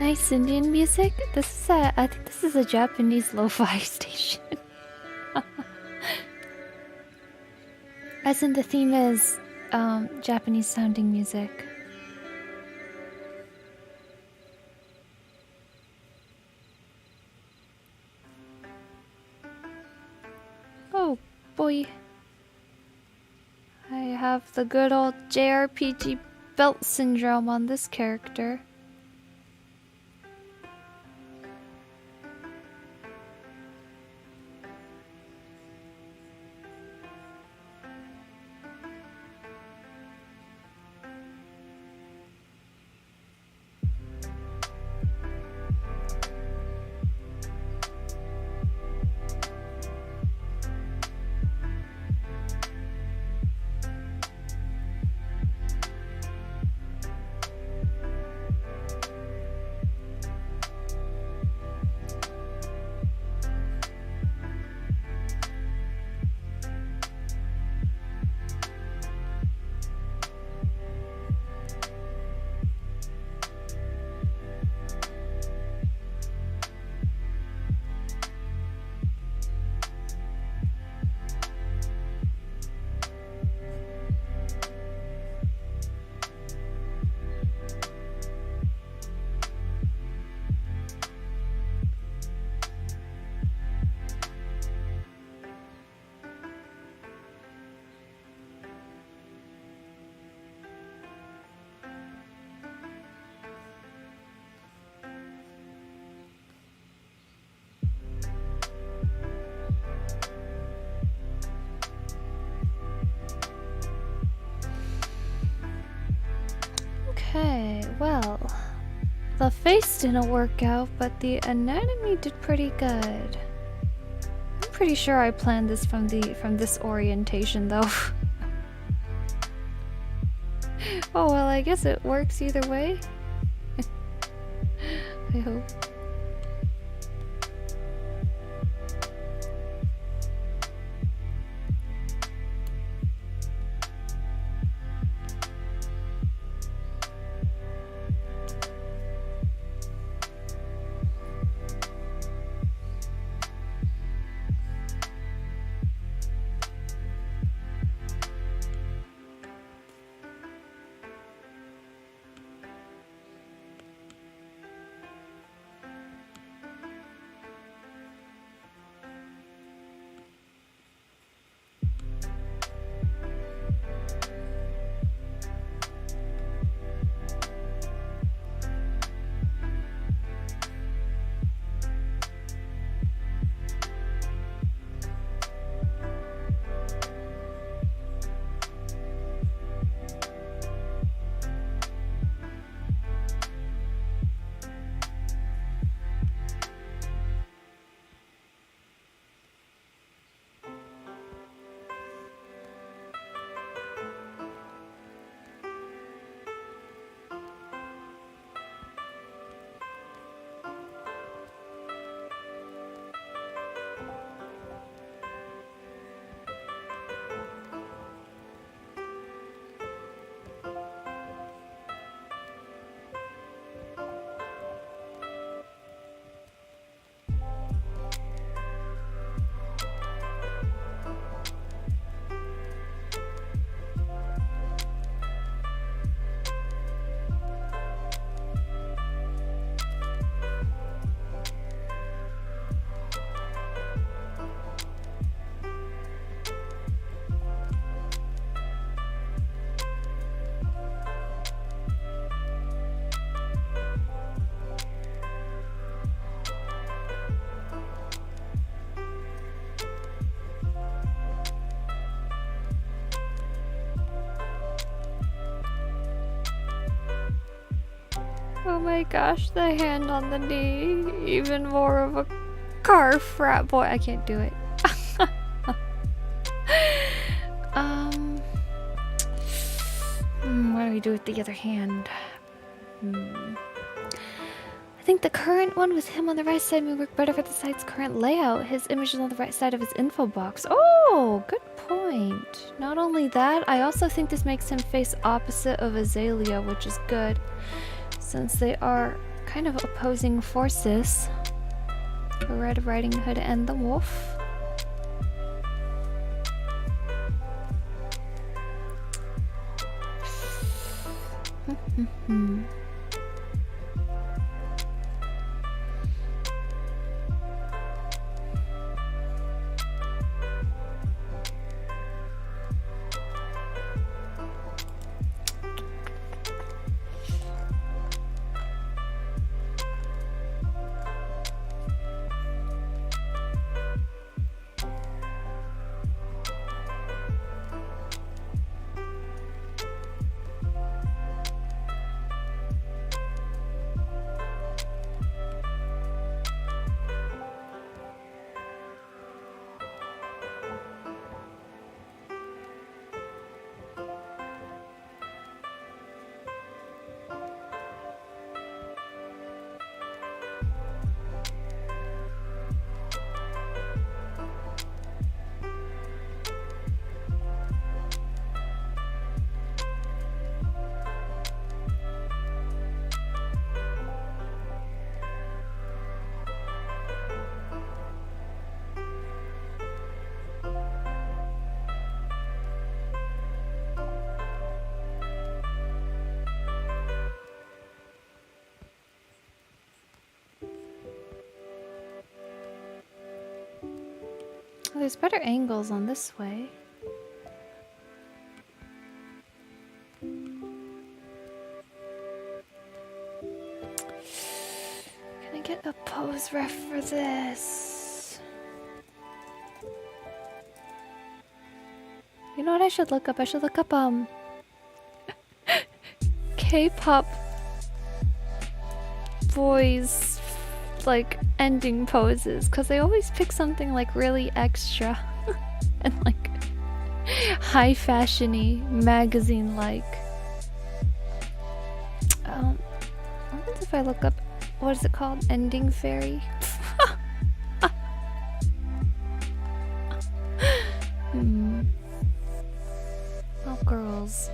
Speaker 1: Nice Indian music. I think this is a Japanese lo-fi station. As in the theme is Japanese sounding music. Oh boy. I have the good old JRPG belt syndrome on this character. face didn't work out, but the anatomy did pretty good. I'm pretty sure I planned this from this orientation though. Oh well, I guess it works either way. I hope. Oh my gosh, the hand on the knee. Even more of a car frat boy. I can't do it. What do we do with the other hand? I think the current one with him on the right side may work better for the site's current layout. His image is on the right side of his info box. Oh, good point. Not only that, I also think this makes him face opposite of Azalea, which is good, since they are kind of opposing forces. The Red Riding Hood and the Wolf. There's better angles on this way. Can I get a pose ref for this? You know what I should look up? I should look up K-pop boys like ending poses because they always pick something like really extra and like high fashion-y, magazine-like. What happens if I look up, what is it called? Ending fairy? Oh, girls.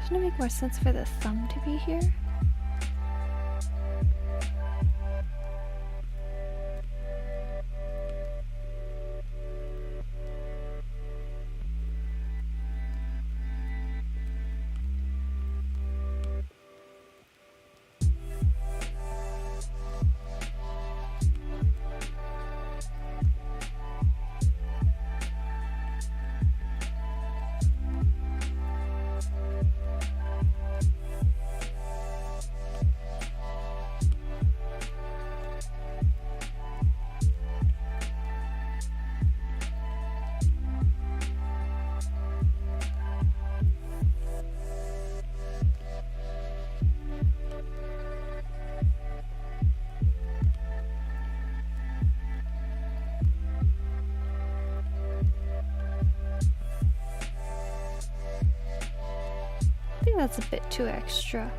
Speaker 1: Shouldn't it make more sense for the thumb to be here? I think that's a bit too extra.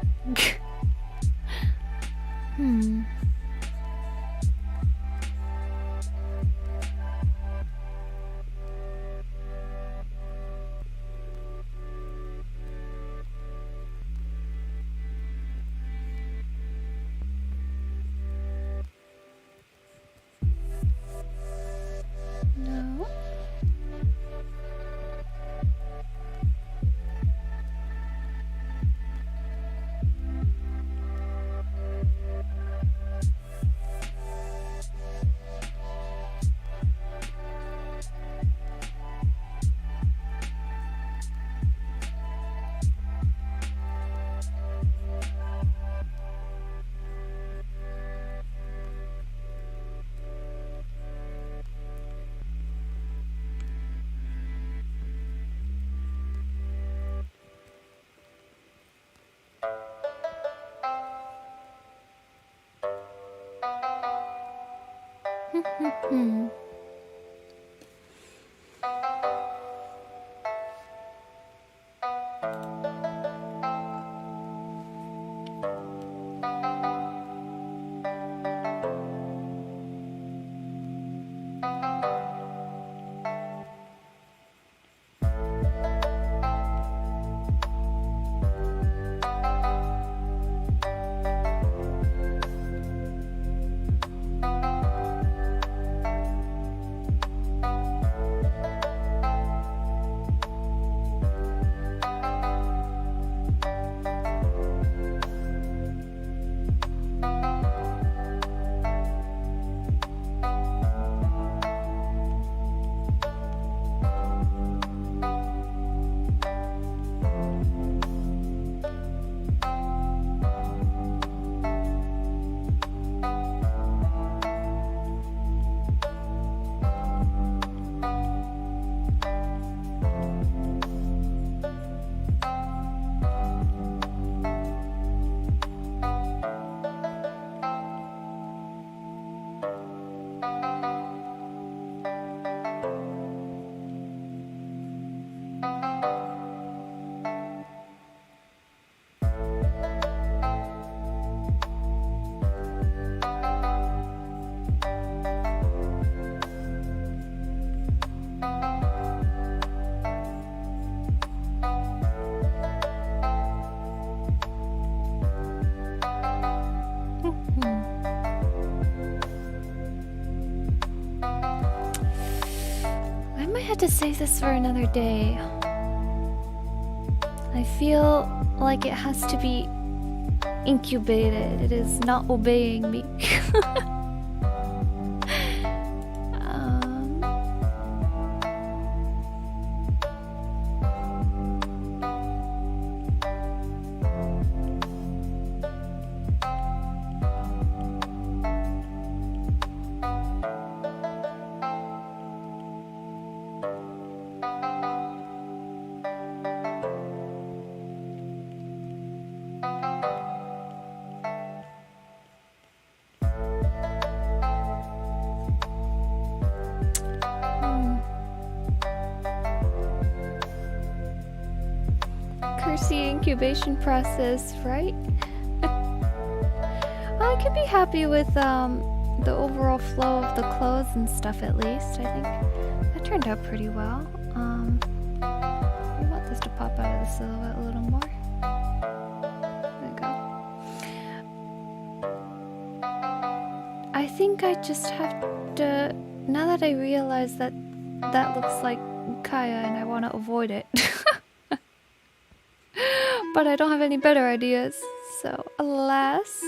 Speaker 1: No. To save this for another day. I feel like it has to be incubated. It is not obeying me. messy incubation process, right? Well, I could be happy with the overall flow of the clothes and stuff at least. I think that turned out pretty well. I want this to pop out of the silhouette a little more. There we go. I think I just have to, now that I realize that that looks like Kaya and I want to avoid it. But I don't have any better ideas, so alas.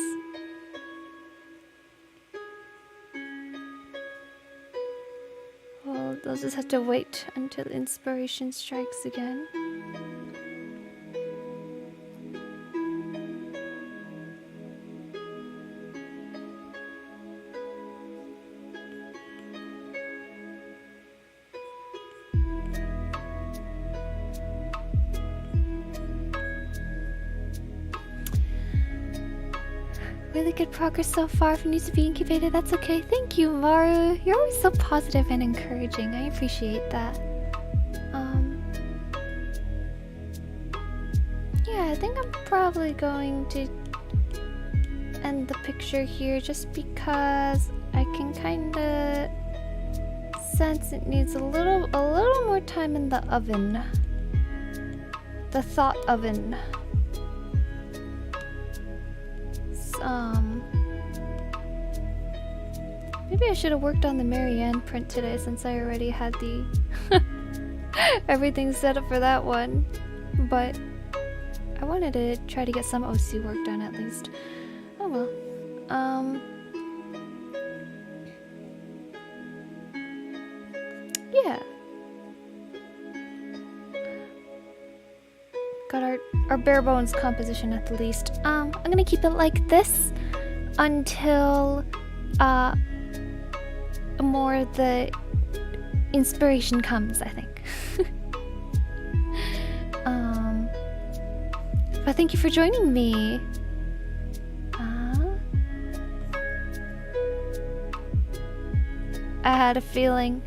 Speaker 1: Well, I'll just have to wait until inspiration strikes again. Really good progress so far. If it needs to be incubated, that's okay. Thank you, Maru. You're always so positive and encouraging. I appreciate that. Yeah, I think I'm probably going to end the picture here just because I can kind of sense it needs a little more time in the oven. The thought oven. Maybe I should have worked on the Marianne print today since I already had the everything set up for that one. But I wanted to try to get some OC work done at least. Oh well. Yeah. Got our bare bones composition at the least. I'm gonna keep it like this until more of the inspiration comes, I think. But thank you for joining me. I had a feeling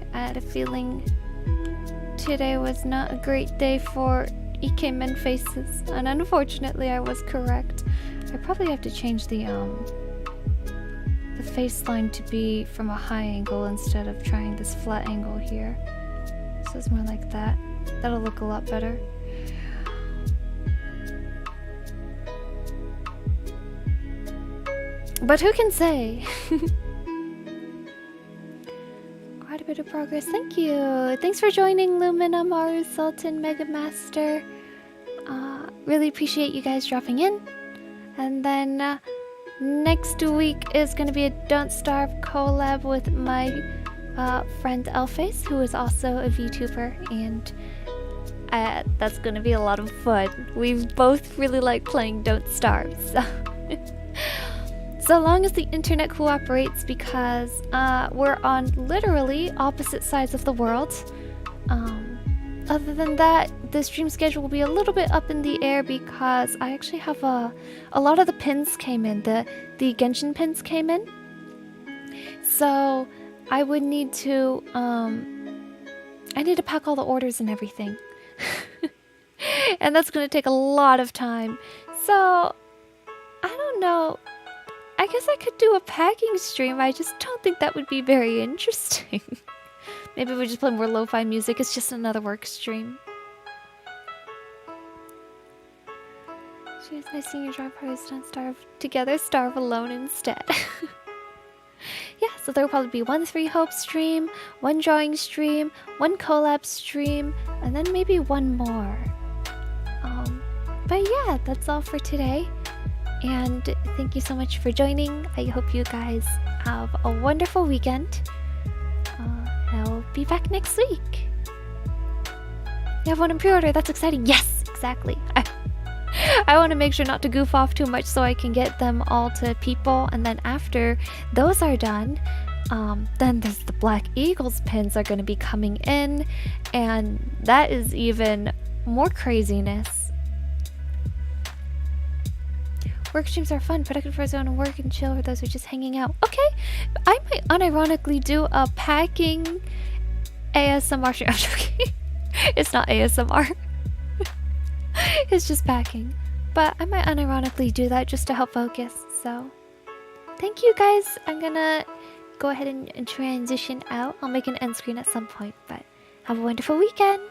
Speaker 1: today was not a great day for Ikemen faces, and unfortunately I was correct. I probably have to change the face line to be from a high angle instead of trying this flat angle here. So it's more like that. That'll look a lot better. But who can say? Quite a bit of progress. Thank you. Thanks for joining, Lumina, Maru, Sultan, Mega Master. Really appreciate you guys dropping in. And then next week is going to be a Don't Starve collab with my friend Elface, who is also a VTuber, and that's going to be a lot of fun. We both really like playing Don't Starve, so long as the internet cooperates, because we're on literally opposite sides of the world. Other than that, the stream schedule will be a little bit up in the air because I actually have a lot of the pins came in, the Genshin pins came in. So I would need to pack all the orders and everything. And that's going to take a lot of time. So I don't know. I guess I could do a packing stream. I just don't think that would be very interesting. Maybe we just play more lo-fi music. It's just another work stream. She was nice seeing your drawing parties. Don't starve together, starve alone instead. Yeah, so there will probably be one 3 Hope stream, one drawing stream, one collab stream, and then maybe one more. But yeah, that's all for today. And thank you so much for joining. I hope you guys have a wonderful weekend. I'll be back next week. You have one in pre-order. That's exciting. Yes, exactly. I want to make sure not to goof off too much so I can get them all to people. And then after those are done, then there's the Black Eagles pins are going to be coming in. And that is even more craziness. Work streams are fun, productive for those who want to work and chill, for those who are just hanging out. Okay, I might unironically do a packing ASMR stream. I'm joking. It's not ASMR. It's just packing. But I might unironically do that just to help focus, so... Thank you guys. I'm gonna go ahead and transition out. I'll make an end screen at some point, but have a wonderful weekend.